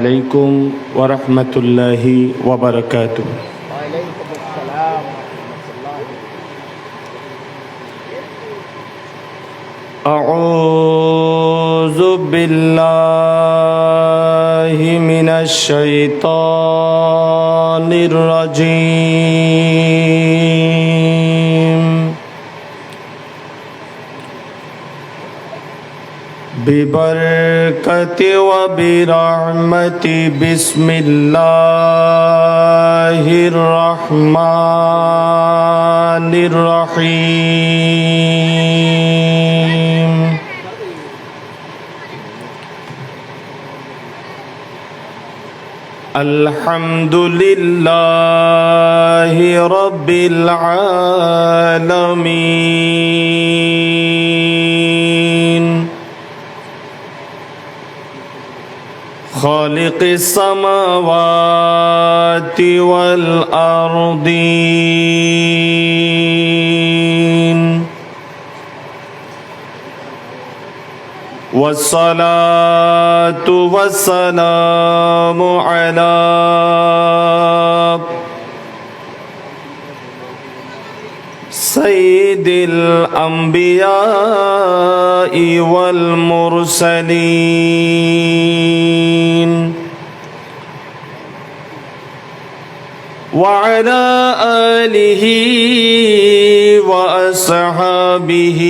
عليكم ورحمة الله وبركاته. وعليكم السلام ورحمة الله. أعوذ بالله من الشيطان الرجيم. ببركة وبرحمة بسم الله الرحمن الرحيم. الحمد لله رب العالمين خالق السماوات والأرضين والصلاة والسلام على سيد الأنبياء والمرسلين وعلى آله وأصحابه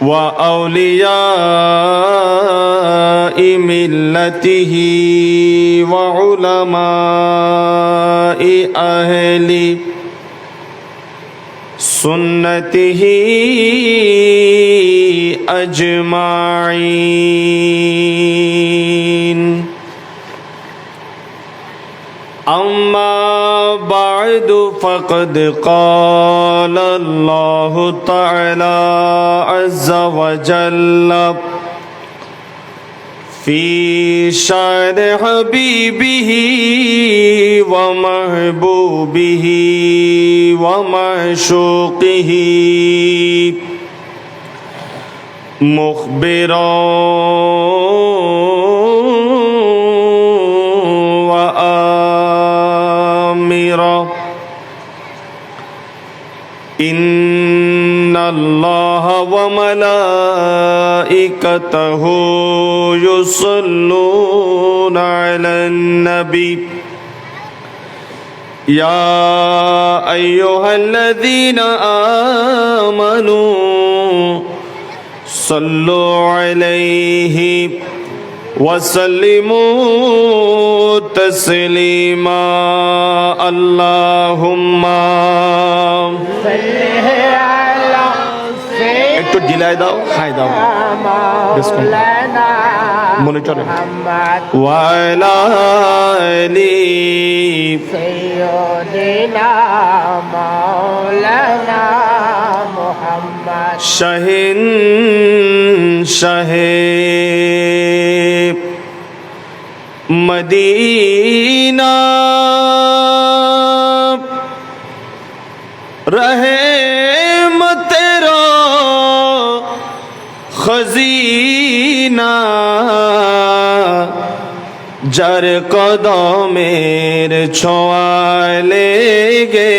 وأولياء ملته وعلماء أهل سنته أجمعين. أما بعد فقد قال الله تعالى عز وجل في شأن حبيبه ومحبوبه ومعشوقه مخبرا إن الله وملائكته يصلون على النبي يا أيها الذين آمنوا صلوا عليه وسلموا تسليما. اللهم একটু ডিলাই দাও, হাই দাও মনিটরে। ওয়ালা আলি سيدنا مولانا محمد শাহিন শাহে মদিনা রহে তেরা খজিনা যার কদমের ছোঁয়ায় লেগে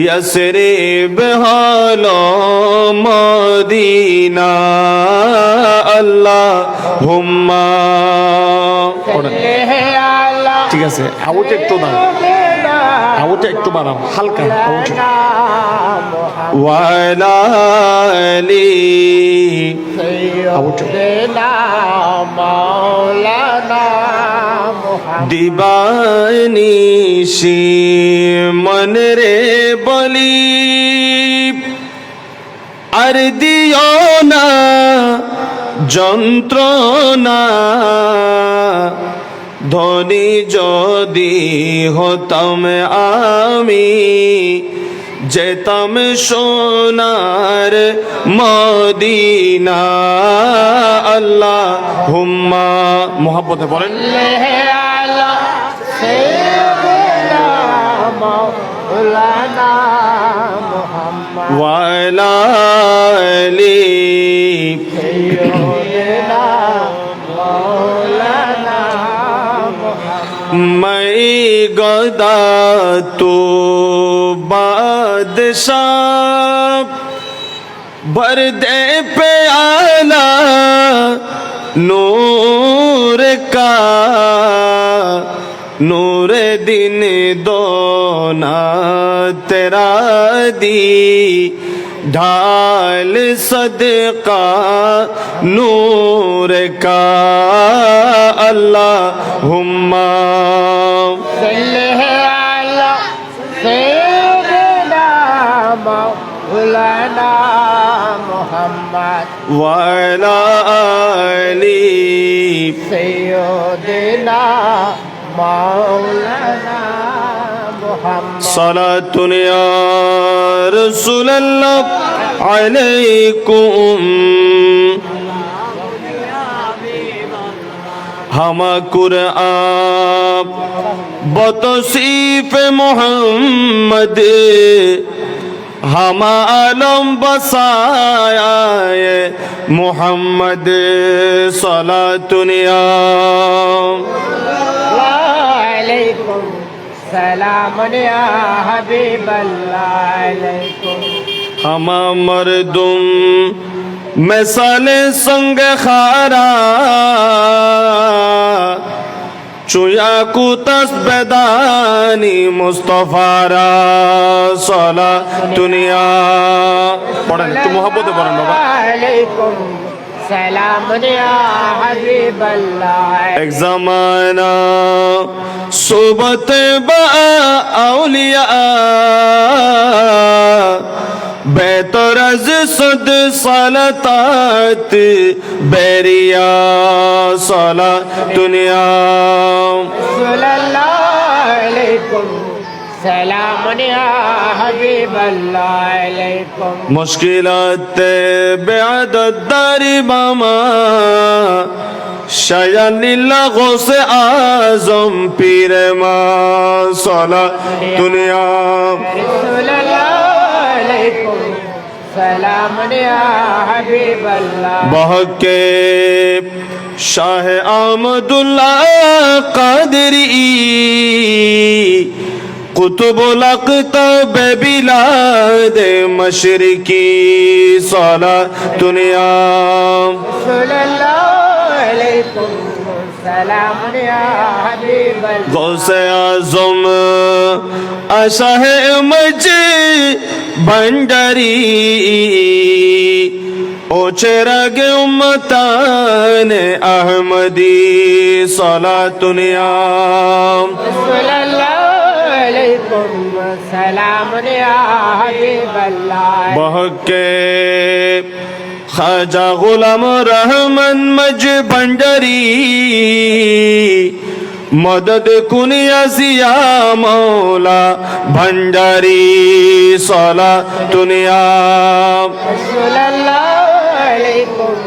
ইয়াসরিব হলো মদিনা। আল্লাহুম্মা ঠিক আছে, আওয়াজ একটু দাও, আওয়াজ একটু বাড়াও, হালকা আওয়াজ। ওয়ালা আলি سيدنا مولانا محمد দিবানিশি মন রে বলি আর দিও না যন্ত্রণা ধনী যদি হতাম আমি যেতাম সোনার মদিনা। আল্লাহুম্মা মুহাব্বতে বলেন مولانا محمد وعلى آله मैं गदा तो बादशाह भर दे प्याला नूर का नूर दिन दोना तेरा दी ढाल सदका नूर का अल्लाहुम्मा सल्ले अला सय्यिदना मौलाना मुहम्मद वाला आली सय्यिदना मौलाना मुहम्मद सलातुन या रसूलल्लाह अलैकुम हम कुरआन बतौसीफ मोहम्मद हम आलम बसाया मोहम्मद सलातुन या अलैकुम सलाम या हबीबल्लाह अलैकुम हम मर्दुम मिसाले संग खारा चुया कुतस बेदानी मुस्तफारा सला दुनिया पढ़ें तो मोहब्बत पढ़ें बाबा अलैकुम सलाम या हबीबल्लाह एक ज़माना सोबत बा औलिया बेतरज सद सलतात बैरिया सला दुनिया सल्लल्लाहु अलैकुम सलाम या हबीबल्लाह अलैकुम मुश्किलात बेअदद दारी मामा शायानिल्ला गौसे आज़म पीर मा सला दुनिया सल्लल्लाहु अलैकुम सलाम या हबीबल्लाह बहके शाह आमदुल्ला कादरी कुतुबुल अक़ताब बिलाद मशरिकी सला दुनिया सल्लल्लाहु अलैकुम सलाम या हबीबल्लाह गौसे आज़म अशाह मजे भंडारी ओ चेराग उम्मतान अहमदी सला दुनिया सल्लल्लाहु अलैकुम सलाम या हबीबल्लाह बहके ख्वाजा गुलाम रहमान मज भंडारी मदद कुनिया जिया मौला भंडारी सला दुनिया सल्लल्लाहु अलैकुम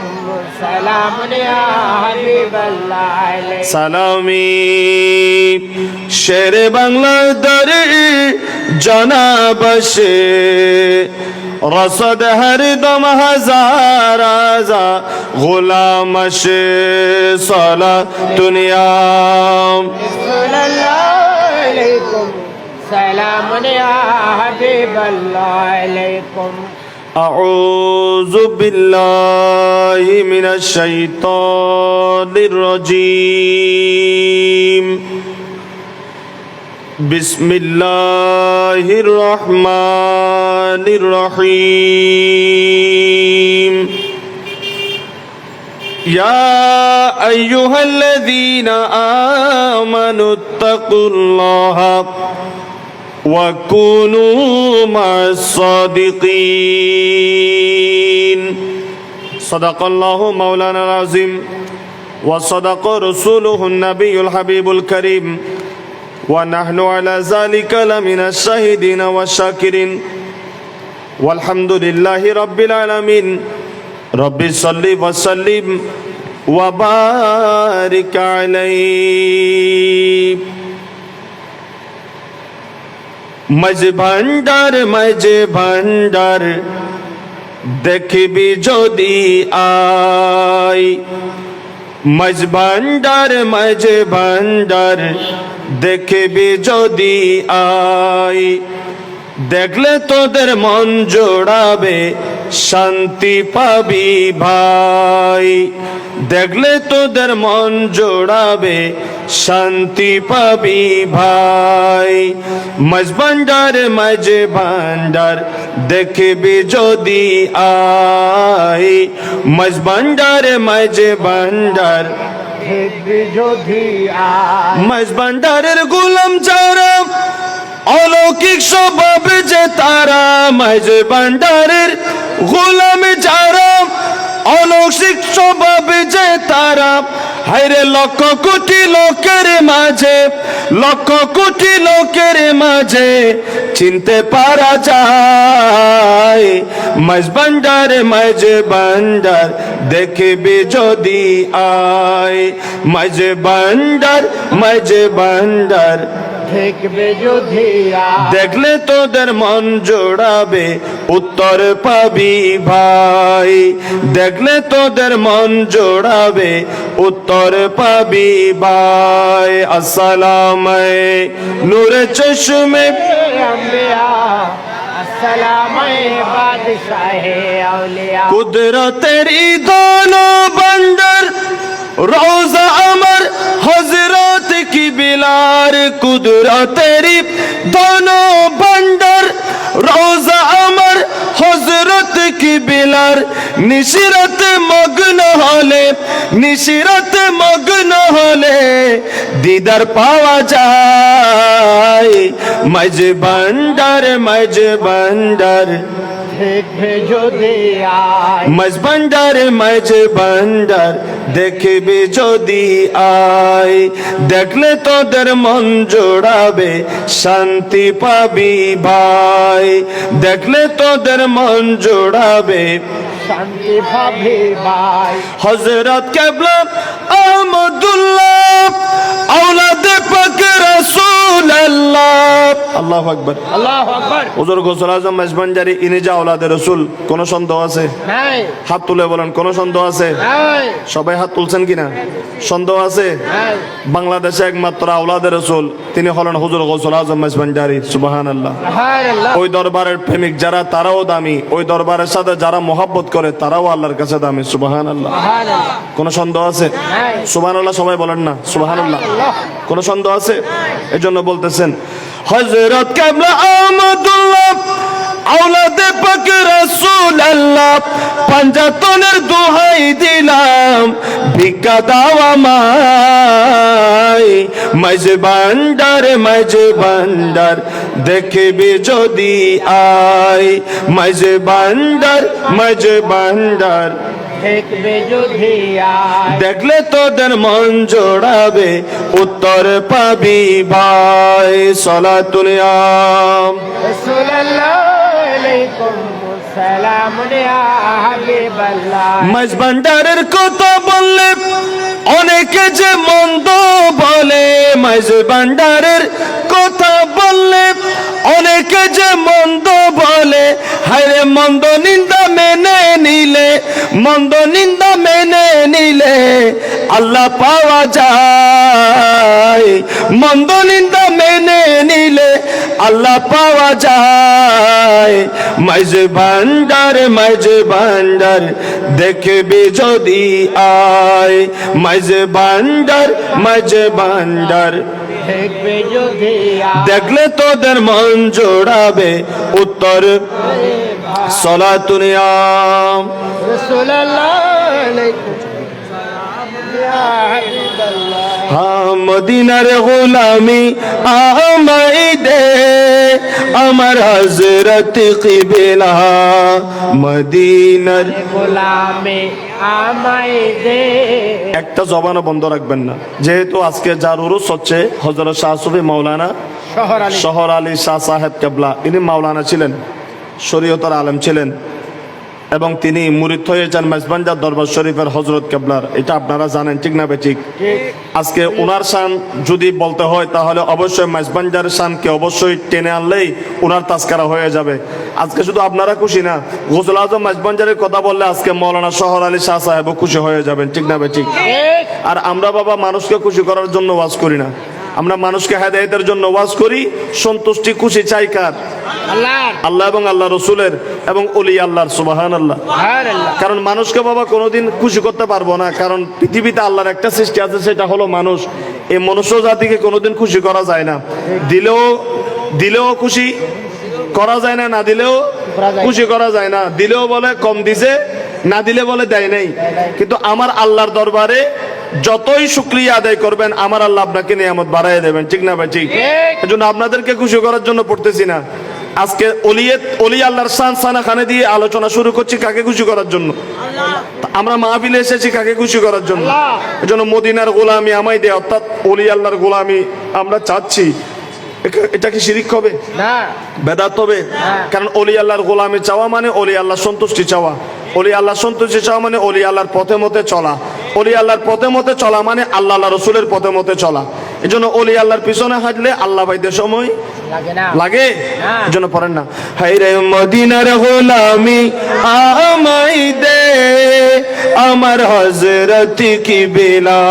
सलाम या हबीबल्लाह अलैकुम सालामी शेर बांग्ला दर जनाबशे रसद हर दम हजाराजा गुलामश सला दुनिया सल्लल्लाहु अलैकुम सलाम या हबीबल्लाह अलैकुम أعوذ بالله من الشيطان الرجيم بسم الله الرحمن الرحيم يا أيها الذين آمنوا اتقوا الله وكونوا مع الصادقين صدق الله مولانا العظيم وصدق رسوله النبي الحبيب الكريم ونحن على ذلك لمن الشاهدين والشاكرين والحمد لله رب العالمين رب صل وسلم وبارك عليه मज भांडार देखबी যদি আই মাঝ ভান্ডার দেখবি যদি আই, দেখলে তোদের মন জোড়াবে শান্তি পাবি ভাই, দেখলে তোদের মন জোড়াবে শান্তি পাবি ভাই। মাঝ ভান্ডার দেখবি যদি আই, মাঝ ভান্ডার দেখবি যদি আয় মাঝ ভান্ডারের গোলাম যারা অলৌকিক স্বভাব যে তারা, মাঝ ভান্ডারের গোলাম যারা অলৌকিক স্বভাব যে তারা, হায়রে লক্ষ কোটি লোকের মাঝে, লক্ষ কোটি লোকের মাঝে চিনতে পারা যায়। মাঝ ভান্ডার দেখবি যদি আয়, মাঝ ভান্ডার দেখবি যদি আয় দেখলে তোদের মন জোড়াবে উত্তর পাবি ভাই, দেখলে তোদের মন জোড়াবে উত্তর পাবি ভাই। আসসালাম নূরে চশমে আম্বিয়া, আসসালাম বাদশাহে আউলিয়া। কুদরতেরি দোনো বন্দর রোজা আমার হজরত কি বিলার, কুদরতেরি দোনো বন্দর রোজা আমার হজরত কি বিলার। নিশিরত মগ্ন হলে, নিশিরত মগ্ন হলে দিদার পাওয়া যায়। মাঝ ভান্ডার দেখবি যদি আয় মাঝ ভান্ডার দেখবি যদি আয়, দেখলে তোদের মন জোড়াবে শান্তি পাবি ভাই, দেখলে তোদের মন জোড়াবে শান্তি পাবি ভাই। হযরত কেবলা আহমদুল্লাহ আওলাদ পাক রাসূলুল্লাহ। আল্লাহু আকবার। আল্লাহু আকবার। হুজুর গৌসুল আজম মাঝভান্ডারী ইনি যে আওলাদে রাসূল, কোন সন্দেহ আছে? নাই হাত তুলে বলেন, কোন সন্দেহ আছে? নাই সবাই হাত তুলছেন কিনা? সন্দেহ আছে? নাই। বাংলাদেশে একমাত্র আওলাদে রাসূল তিনি হলেন হুজুর গৌসুল আজম মাঝভান্ডারী। সুবহানাল্লাহ। সুবহানাল্লাহ। ওই দরবারের প্রেমিক যারা তারাও দামি, ওই দরবারের সাথে যারা মহব্বত করে তারাও আল্লাহর কাছে দামি। সুবহানাল্লাহ। সুবহানাল্লাহ। কোন সন্দেহ আছে? নাই। সুবহানাল্লাহ সবাই বলেন না সুবহানাল্লাহ। কোন সন্দেহ আছে? এজন্য বলতেছেন হযরত কেবলা আহমদুল্লাহ আওলাদে পাক রাসূলুল্লাহ, পাঞ্জাতনের দোহাই দিলাম ভিক্ষা দাও আমায়। মাঝ ভান্ডার দেখবি যদি আয়, মাঝ ভান্ডার দেখবি যদি আয় দেখলে তোদের মন জোড়াবে উত্তর পাবি ভাই। সালাতুনিয়াম রাসূলুল্লাহ আলাইকুম সালাম ইয়া হাবিবাল্লাহ। মাঝ ভান্ডারের কথা বললে অনেকে যে মন্দ বলে, মাঝ ভান্ডারের কথা বললে অনেকে যে মন্দ বলে, হায়রে মন্দ নিন্দা মেনে নিলে, মন্দ নিন্দা মেনে নিলে আল্লাহ পাওয়া যায়। মন্দ নিন্দা মেনে নিলে আল্লাহ পাওয়া যায়। মাঝ ভান্ডার দেখবি যদি আয়, মাঝ ভান্ডার দেখবি যদি আয় দেখলে তোদের মন জোড়াবে উত্তর। সালাতুনিয়াম রাসূলুল্লাহ আলাইকুম সালাম ইয়া হাবিবাল্লাহ। মদিনার গোলামি আমায় দে আমার হযরত কিবলা, মদিনার গোলামে আমায় দে। একটা জবানও বন্ধ রাখবেন না, যেহেতু আজকে যার উরুস হচ্ছে হযরত শাহ সুফি মাওলানা শহর আলী শাহ সাহেব কেবলা, ইনি মাওলানা ছিলেন, শরীয়তের আলেম ছিলেন। এবং তিনি মুরিদ হয়েছেন মেজবানজার দরবার শরীফের হজরত কেবলার। এটা আপনারা জানেন, ঠিক না বেঠিক? আজকে ওনার শান যদি বলতে হয় তাহলে অবশ্যই মেজবানজার শানকে অবশ্যই টেনে আনলেই ওনার তাস্কারা হয়ে যাবে। আজকে শুধু আপনারা খুশি না, গৌসুল আজম মেজবানজারের কথা বললে আজকে মৌলানা শহর আলী শাহ সাহেবও খুশি হয়ে যাবেন, ঠিক না বেঠিক? আর আমরা বাবা মানুষকে খুশি করার জন্য ওয়াজ করি না, আমরা মানুষকে হেদায়েতের জন্য ওয়াজ করি। সন্তুষ্টি খুশি চাই কার? আল্লাহ এবং আল্লাহ রসুলের এবং ওলি আল্লাহর, সুবহানাল্লাহ। কারণ মানুষকে বাবা কোনোদিন খুশি করতে পারবো না, কারণ পৃথিবীতে আল্লাহর একটা সৃষ্টি আছে, সেটা হলো মানুষ। এই মনুষ্য জাতিকে কোনোদিন খুশি করা যায় না। দিলেও খুশি করা যায় না, না দিলেও খুশি করা যায় না। দিলেও বলে কম দিছে, না দিলে বলে দেয় নাই। কিন্তু আমার আল্লাহর দরবারে যতই শুকরিয়া আদায় করবেন আমার আল্লাহ আপনাকে নিয়ামত বাড়ায় দেবেন, ঠিক না ভাই? ঠিক। এজন্য আপনাদেরকে খুশি করার জন্য পড়তেছি না। আজকে অলি আল্লাহর শান সানা খানে দিয়ে আলোচনা শুরু করছি কাকে খুশি করার জন্য? আমরা মাহফিলে এসেছি কাকে খুশি করার জন্য? এজন্য মদিনার গোলামি আমায় দে, অর্থাৎ অলি আল্লাহর গোলামি আমরা চাচ্ছি। এটা কি শিরিক হবে? না, বেদাত হবে? কারণ অলি আল্লাহর গোলামি চাওয়া মানে অলি আল্লাহ সন্তুষ্টি চাওয়া। অলি আল্লাহ সন্তুষ্টি চাওয়া মানে অলি আল্লাহর পথে মতে চলা। অলি আল্লাহর পথে মতে চলা মানে আল্লাহ আল্লাহ রসুলের পথে মতে চলা। এই জন্য অলি আল্লাহর পিছনে হাঁটলে আল্লাহ ভাইদের সময় লাগে। এই জন্য পড়েন না, হায়রে মদিনার গোলামি আমায় দে, আমার হযরত কি বেলা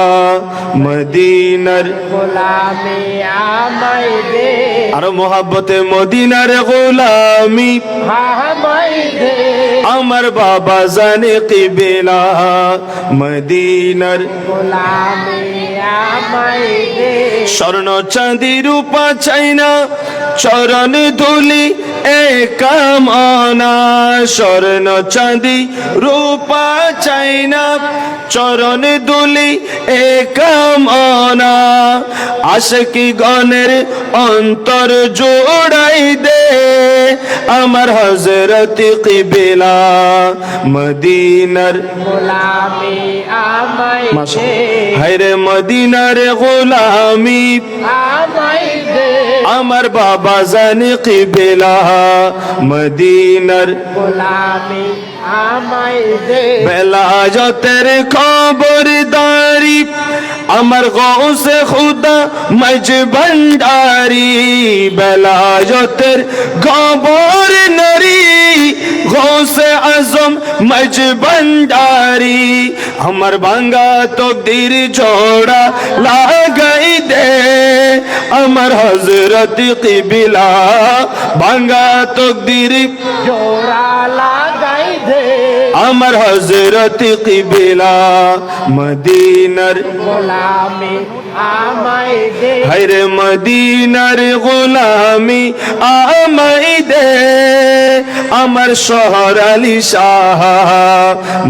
মদিনার গোলামি আমায় দে, আর মোহাব্বতে মদিনার গোলামি আমায় দে, আমার বাবা জানে কি বেলা মদিনার গোলামি আমায় দে। স্বর্ণ চাঁদি রূপা চাই না, চরণ ধুলি একামনা। স্বর্ণ চাঁদি রূপা চাই না, চরণ ধুলি একামনা। আশিকি গণের অন্তর জোড়াই দে, আমার হযরত কিবলা মদিনার গোলামি আমায় দে, হায়রে মদিনার গোলামি আমায় দে, আমার বাবা জানে কিবলা মদিনার গোলামি আমায় দে। বেলায়তের খবরদারি আমার গৌসে খুদা মজ ভণ্ডারি। বেলায়তের খবর নারী গৌসে আজম মজ ভণ্ডারি। আমার ভাঙ্গা তকদির জোড়া লাগাই দে, আমার হযরত কিবলা ভাঙ্গা তকদির জোড়া লাগাই দে, আমার হযরত কিবলা মদিনার গোলামি আমায় দে, হায়রে মদিনার গোলামি আমায় দে, আমার শহর আলী শাহ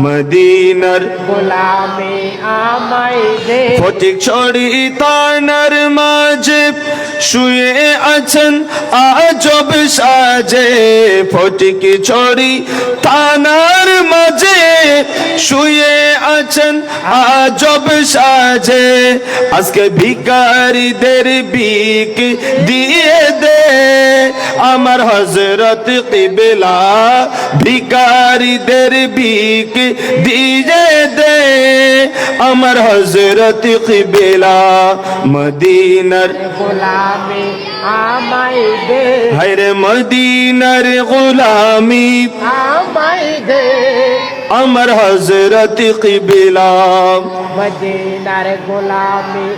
মদিনার গোলামি আমায় দে। ফটিক ছড়ি থানার মাঝে শুয়ে আছেন আজব সাজে। ফটিক ছড়ি থানার মাঝে শুয়ে আছেন আজব সাজে। আজকে ভিখারিদের ভিক দিয়ে দে, আমার হযরত কিবলা ভিখারিদের ভিক দিয়ে দে, আমার হযরত কিবলা মদিনার গোলামি আমায় দে, হায়রে মদিনার গোলামি আমায় দে, আমার হযরত কিবলা মদিনার গোলামি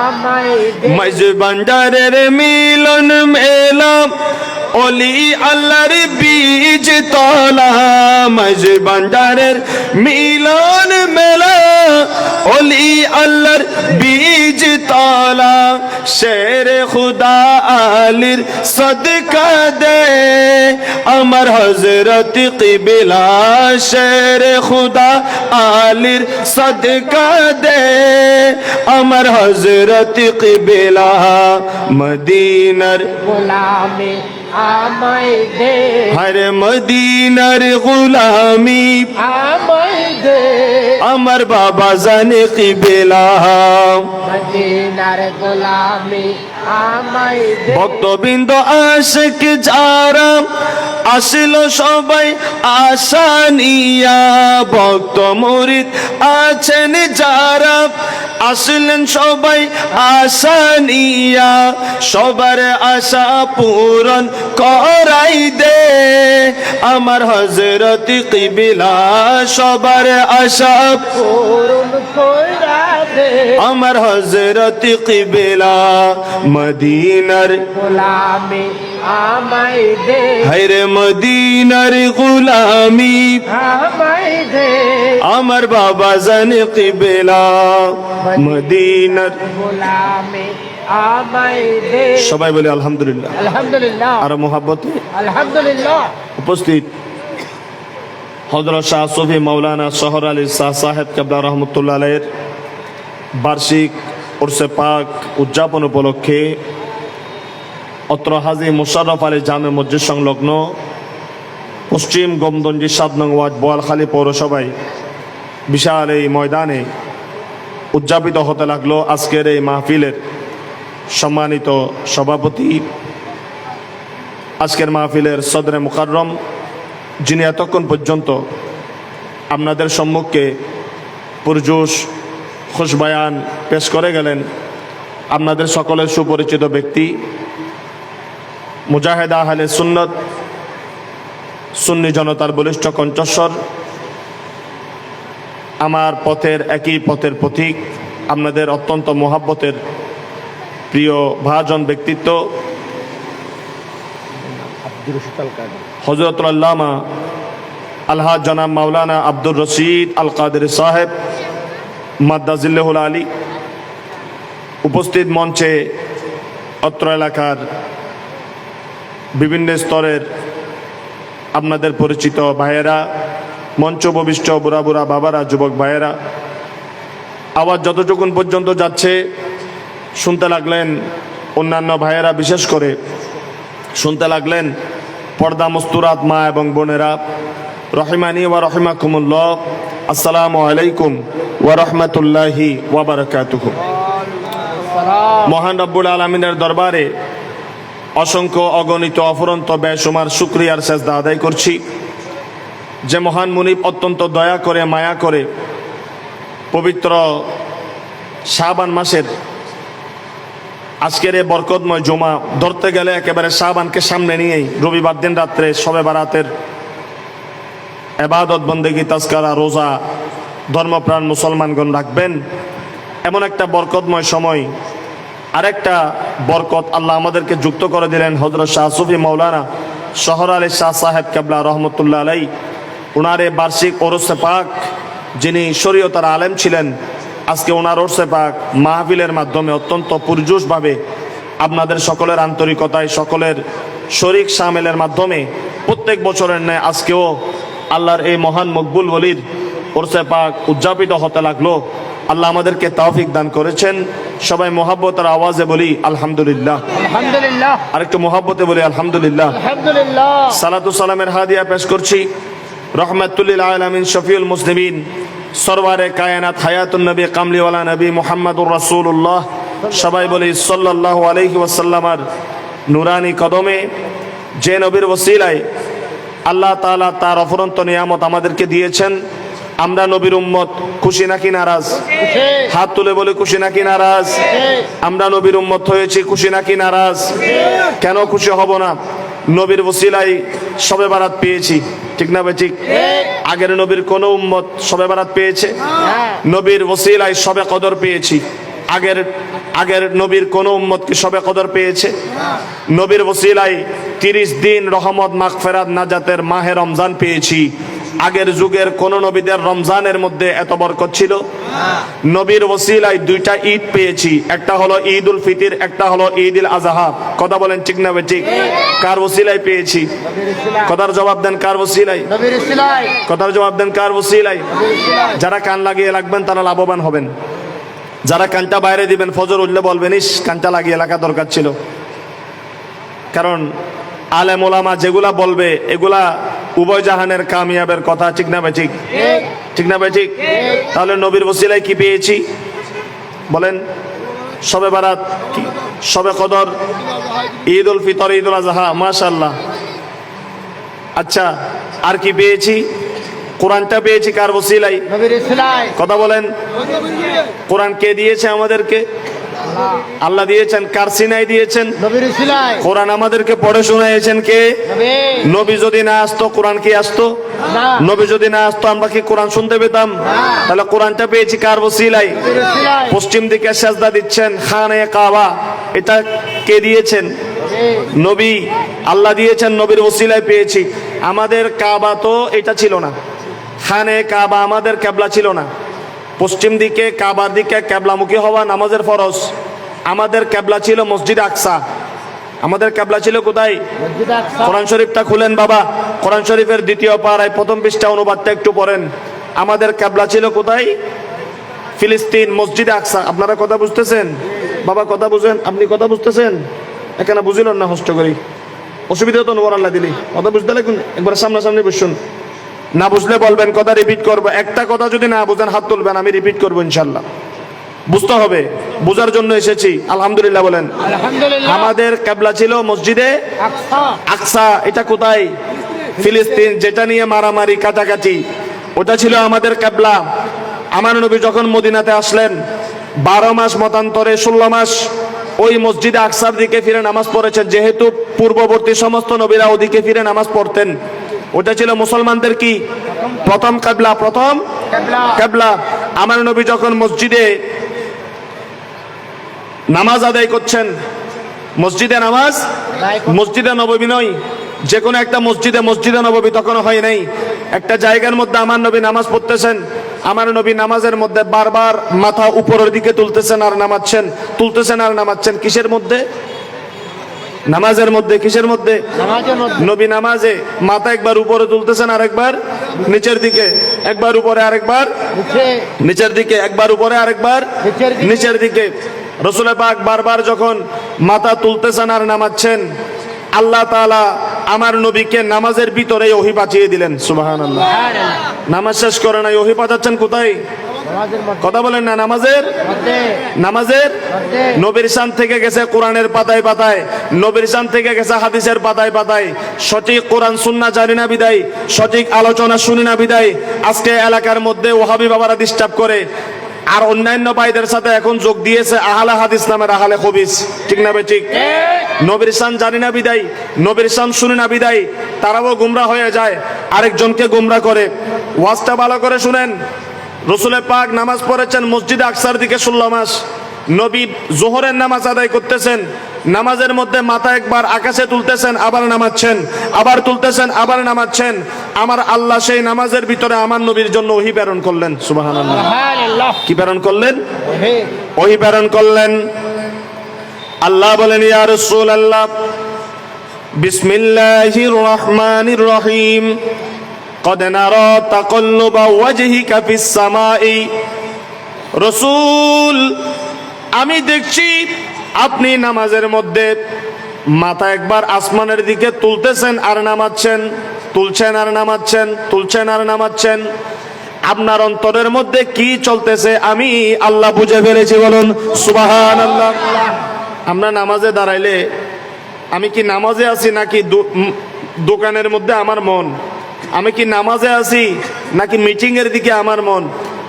আমায় দে। মাঝ ভান্ডারের মিলন মেলা অলি আল্লাহর বীজ তলা। মাঝ ভান্ডারের মিলন মেলা অলি আল্লাহর বীজ তলা। শের খুদা আলীর সদকা দে, আমার হযরত কিবলা শের খুদা আলীর সদকা দে, আমার হযরত কিবলা মদিনার গোলামি আমায় দে হায়রে মদিনার গোলামি আমায় দে আমার বাবা জানে কিবেলা মদিনার গোলামি আমায় দে ভক্তবৃন্দ আশিক যারা আসিল সবাই আশা নিয়া ভক্ত মুরিদ আছেন যারা আসলেন সবাই আশা নিয়া সবার আশা পূরণ করাই দে আমার হযরত কিবলা সবার আশা পূরণ কইরা দে আমার হযরত কিবলা মদিনার গোলামি আমায় দে হায়রে মদিনার গোলামি আমায় দে আমার বাবা জানে কিবলা মদিনার গোলামি আমায় দে সবাই বলে আলহামদুলিল্লাহ আলহামদুলিল্লাহ আর মোহাব্বত আলহামদুলিল্লাহ উপস্থিত হযরত শাহ সুফি মাওলানা শহর আলী শাহ সাহেব কেবলা রহমতুল্লাহ আলাইহির বার্ষিক উরসে পাক উদযাপন উপলক্ষে অত্র হাজী মুশাররফ আলী জামে মসজিদ সংলগ্ন পশ্চিম গোমদঞ্জি ৭ নং ওয়ার্ড বোয়ালখালী পৌরসভায় বিশাল এই ময়দানে উদযাপিত হতে লাগলো আজকের এই মাহফিলের সম্মানিত সভাপতি, আজকের মাহফিলের সদরে মুকাররম, যিনি এতক্ষণ পর্যন্ত আপনাদের সম্মুখে পুরজোশ খুশবায়ান পেশ করে গেলেন। আপনাদের সকলের সুপরিচিত ব্যক্তি মুজাহিদ আহলে সুন্নত, সুন্নি জনতার বলিষ্ঠ কণ্ঠস্বর, আমার পথের একই পথের পথিক, আপনাদের অত্যন্ত মোহাব্বতের প্রিয় ভাজন ব্যক্তিত্ব হযরতুল আল্লামা আলহাজ জনাব মাওলানা আব্দুর রশিদ আল কাদের সাহেব মাদ্দাজিল্লাহুল আলী, উপস্থিত মঞ্চে অত্র এলাকার বিভিন্ন স্তরের আপনাদের পরিচিত ভাইয়েরা, মঞ্চ উপবিষ্ট বুড়া বুড়া বাবারা, যুবক ভাইয়েরা, আওয়াজ যতটুকুন পর্যন্ত যাচ্ছে শুনতে লাগলেন অন্যান্য ভাইয়েরা, বিশেষ করে শুনতে লাগলেন পর্দা মস্তুরাত মা এবং বোনেরা, রহিমানি ওয়া রহিমাকুমুল্লাহ, আসসালামু আলাইকুম ওয়া রাহমাতুল্লাহি ওয়া বারাকাতুহু। মহান রব্বুল আলামিনের দরবারে অসংখ্য অগণিত অফুরন্ত বেশুমার শুকরিয়ার সেজদা আদায় করছি, যে মহান মুনিব অত্যন্ত দয়া করে মায়া করে পবিত্র শাবান মাসের আজকের এই বরকতময় জুমা, ধরতে গেলে একেবারে শাবানকে সামনে নিয়েই রবিবার দিন রাত্রে শবে বারাতের ইবাদত বন্দেগী তাজকারা রোজা ধর্মপ্রাণ মুসলমানগণ রাখবেন, এমন একটা বরকতময় সময় আরেকটা বরকত আল্লাহ আমাদেরকে যুক্ত করে দিলেন। হযরত শাহ সুফি মাওলানা শহর আলী শাহ সাহেব কেবলা রহমতুল্লাহ আলাই, ওনার এই বার্ষিক ওরসে পাক, যিনি শরীয়তের আলেম ছিলেন, আজকে ওনার ওরসে পাক মাহফিলের মাধ্যমে অত্যন্ত পুরজোশভাবে আপনাদের সকলের আন্তরিকতায়, সকলের শরিক শামিলের মাধ্যমে প্রত্যেক বছরের ন্যায় আজকেও আল্লাহর এই মহান মকবুল ওলির ওরসে পাক উদযাপিত হতে লাগলো। আল্লাহ আমাদেরকে তৌফিক দান করেছেন। সবাই মোহাব্বতের আওয়াজে বলি আলহামদুলিল্লাহ, আলহামদুলিল্লাহ, আরেকটু মোহাব্বতে বলি আলহামদুলিল্লাহ। আলহামদুলিল্লাহ। সালাতু সালামের হাদিয়া পেশ করছি রহমাতুল্লিল আলামিন শফিউল মুসলিমিন সরওয়ারে কায়নাত হায়াতুন নবী কামলিওয়ালা নবী মুহাম্মদুর রাসূলুল্লাহ, সবাই বলি সাল্লাল্লাহু আলাইহি ওয়াসাল্লামার নুরানি কদমে, যে নবীর ওসিলায় আল্লাহ তাআলা তার অফুরন্ত নিয়ামত আমাদেরকে দিয়েছেন। আমরা নবীর উম্মত, খুশি নাকি নারাজ? হাত তুলে বলে খুশি নাকি নারাজ? আমরা নবীর উম্মত হয়েছি, খুশি নাকি নারাজ? কেন খুশি হব না? নবীর ওসিলায় শবে বারাত পেয়েছি, ঠিক না ভাই? ঠিক। আগের নবীর কোন উম্মত শবে বারাত পেয়েছে? নবীর ওসিলায় শবে কদর পেয়েছি। আগের নবীর কোন উম্মত কি শবে কদর পেয়েছে? নবীর ওসিলায় 30 দিন রহমত মাগফিরাত নাজাতের মাহে রমজান পেয়েছি। আগের যুগের কোন নবীদের রমজানের মধ্যে এত বরকত ছিল? নবীর ওসিলায় 2টা ঈদ পেয়েছি, একটা হলো ঈদ উল ফিতর, একটা হলো ঈদ উল আযহা। কথা বলেন ঠিক না ঠিক? কার ওসিলায় পেয়েছি? কথার জবাব দেন, কার ওসিলায়? নবীর উসিলায়। কথার জবাব দেন, কার ওসিলায়? যারা কান লাগিয়ে রাখবেন তারা লাভবান হবেন। যারা কানটা বাইরে দিবেন, ফজর উঠলে বলবেন ইস কানটা লাগিয়ে রাখা দরকার ছিল। কারণ আলেম ওলামা যেগুলা বলবে এগুলা উভয় জাহানের কামিয়াবের কথা, ঠিক না ভাই ঠিক? ঠিক ঠিক না ভাই ঠিক? তাহলে নবীর ওসিলায় কি পেয়েছি বলেন? শবে বারাত, শবে কদর, ঈদ উল ফিতর, ঈদ উল আজহা, মাশাআল্লাহ। আচ্ছা, আর কি পেয়েছি? কোরআনটা পেয়েছি কার ওসিলায়? নবীর ইসলাই কথা বলেন। কোরআন কে দিয়েছে আমাদেরকে? আল্লাহ দিয়েছেন। কার সিনাই দিয়েছেন? নবীর ইসলাই কোরআন আমাদেরকে পড়ে শোনাইছেন কে? নবী নবী যদি না আসতো কোরআন কি আসতো? না নবী যদি না আসতো আমরা কি কোরআন শুনতে পেতাম? তাহলে কোরআনটা পেয়েছি কার ওসিলায়? নবীর ইসলাই পশ্চিম দিকে সেজদা দিচ্ছেন, খানে কাবা, এটা কে দিয়েছেন? নবী। আল্লাহ দিয়েছেন, নবীর ওসিলায় পেয়েছি। আমাদের কাবা তো এটা ছিল না, খানে কাবা আমাদের কেবলা ছিল না। পশ্চিম দিকে কাবার দিকে কেবলামুখী হওয়া নামাজের ফরজ। আমাদের কেবলা ছিল মসজিদ আকসা। আমাদের কেবলা ছিল কোথায়? মসজিদ আকসা কোরআন শরীফটা খুলেন বাবা, কোরআন শরীফের দ্বিতীয় পারায় প্রথম পৃষ্ঠা অনুবাদটা একটু পড়েন। আমাদের কেবলা ছিল কোথায়? ফিলিস্তিন, মসজিদ আকসা। আপনারা কথা বুঝতেছেন বাবা? কথা বুঝেন? আপনি কথা বুঝতেছেন? এখানে বুঝিলেন না হস্ত করি, অসুবিধা তো নোয়ার আল্লাহ দিলি। কথা বুঝতে লাগুন, একবার সামনাসামনি বসুন। না বুঝলে বলবেন, কথা রিপিট করবো। একটা কথা যদি না বুঝেন হাত তুলবেন, আমি রিপিট করবো ইনশাল্লাহ। বুঝতে হবে, বুঝার জন্য এসেছি। আলহামদুলিল্লাহ বলেন। আলহামদুলিল্লাহ আমাদের কেবলা ছিল মসজিদে আকসা আকসা। এটা কোথায়? ফিলিস্তিন, যেটা নিয়ে মারামারি কাটাকাটি, ওটা ছিল আমাদের কেবলা। আমার নবী যখন মদিনাতে আসলেন 12 মাস মতান্তরে 16 মাস ওই মসজিদে আকসার দিকে ফিরে নামাজ পড়েছেন, যেহেতু পূর্ববর্তী সমস্ত নবীরা ওদিকে ফিরে নামাজ পড়তেন। ওটা ছিল মুসলমানদের কি? প্রথম কেবলা, প্রথম কিবলা কেবলা। আমার নবী যখন মসজিদে নামাজ আদায় করছেন, মসজিদে নামাজ, মসজিদে নববী নয়, যে কোনো একটা মসজিদে, মসজিদে নববী তখনও হয় নাই। একটা জায়গার মধ্যে আমার নবী নামাজ পড়তেছেন। আমার নবী নামাজের মধ্যে বারবার মাথা উপরের দিকে তুলতেছেন আর নামাচ্ছেন, তুলতেছেন আর নামাচ্ছেন। কিসের মধ্যে? নামাজের মধ্যে। কিসের মধ্যে? নামাজের মধ্যে নবী নামাজে মাথা একবার উপরে তুলতেছেন আর একবার নিচের দিকে, একবার উপরে আরেকবার নিচে নিচের দিকে, একবার উপরে আরেকবার নিচের দিকে। নিচের দিকে। রসুল পাক বারবার যখন মাথা তুলতেছেন আর নামাচ্ছেন, আল্লাহ তাআলা আমার নবীকে নামাজের ভিতরেই ওহী পাঠিয়ে দিলেন। সুবহানাল্লাহ। নামাজ শেষ করে নাই, ওহী পাঠাচ্ছেন কোথায়? নামাজের মধ্যে কথা বলেন না। নামাজের নামাজের নবীর শান থেকে গেছে কোরআনের পাতায় পাতায়, নবীর শান থেকে গেছে হাদিসের পাতায় পাতায়। সঠিক কোরআন সুন্নাহ জানি না বিদায়, সঠিক আলোচনা শুনি না বিদায় আজকে এলাকার মধ্যে ওহাবি বাবারা ডিস্টার্ব করে, আর অন্যান্য ভাইদের সাথে এখন যোগ দিয়েছে আহলে হাদিস নামের আহলে খবিস। ঠিক না ভাই ঠিক? নবীর শান জানি না বিদায়, নবীর শান শুনি না বিদায় তারাও গুমরা হয়ে যায়, আরেকজনকে গুমরা করে। ওয়াজটা ভালো করে শুনেন। রসুলের পাক নামাজ পড়েছেন মসজিদে আকসার দিকে 16 মাস। নবী জোহরের নামাজ আদায় করতেছেন, নামাজের মধ্যে মাথা একবার আকাশে তুলতেছেন, আবার নামাচ্ছেন, আবার তুলতেছেন, আবার নামাচ্ছেন। আমার আল্লাহ সেই নামাজের ভিতরে আমার নবীর জন্য ওহী প্রেরণ করলেন। সুবহানাল্লাহ। সুবহানাল্লাহ কি প্রেরণ করলেন? হে ওহী প্রেরণ করলেন। আল্লাহ বলেন, ইয়া রাসূলুল্লাহ বিসমিল্লাহির রহমানির রহিম قد نرى تقلب وجهك في السماء। রসূল, আমি দেখছি আপনি নামাজের মধ্যে মাথা একবার আসমানের দিকে তুলতেছেন আর নামাচ্ছেন, তুলছেন আর নামাচ্ছেন, তুলছেন আর নামাচ্ছেন। আপনার অন্তরের মধ্যে কি চলতেছে আমি আল্লাহ বুঝে ফেলেছি। বলুন সুবহানাল্লাহ। আমরা নামাজে দাঁড়াইলে আমি কি নামাজে আছি নাকি দোকানের মধ্যে আমার মন? আমি কি নামাজে আছি নাকি মিটিং এর দিকে আমার মন?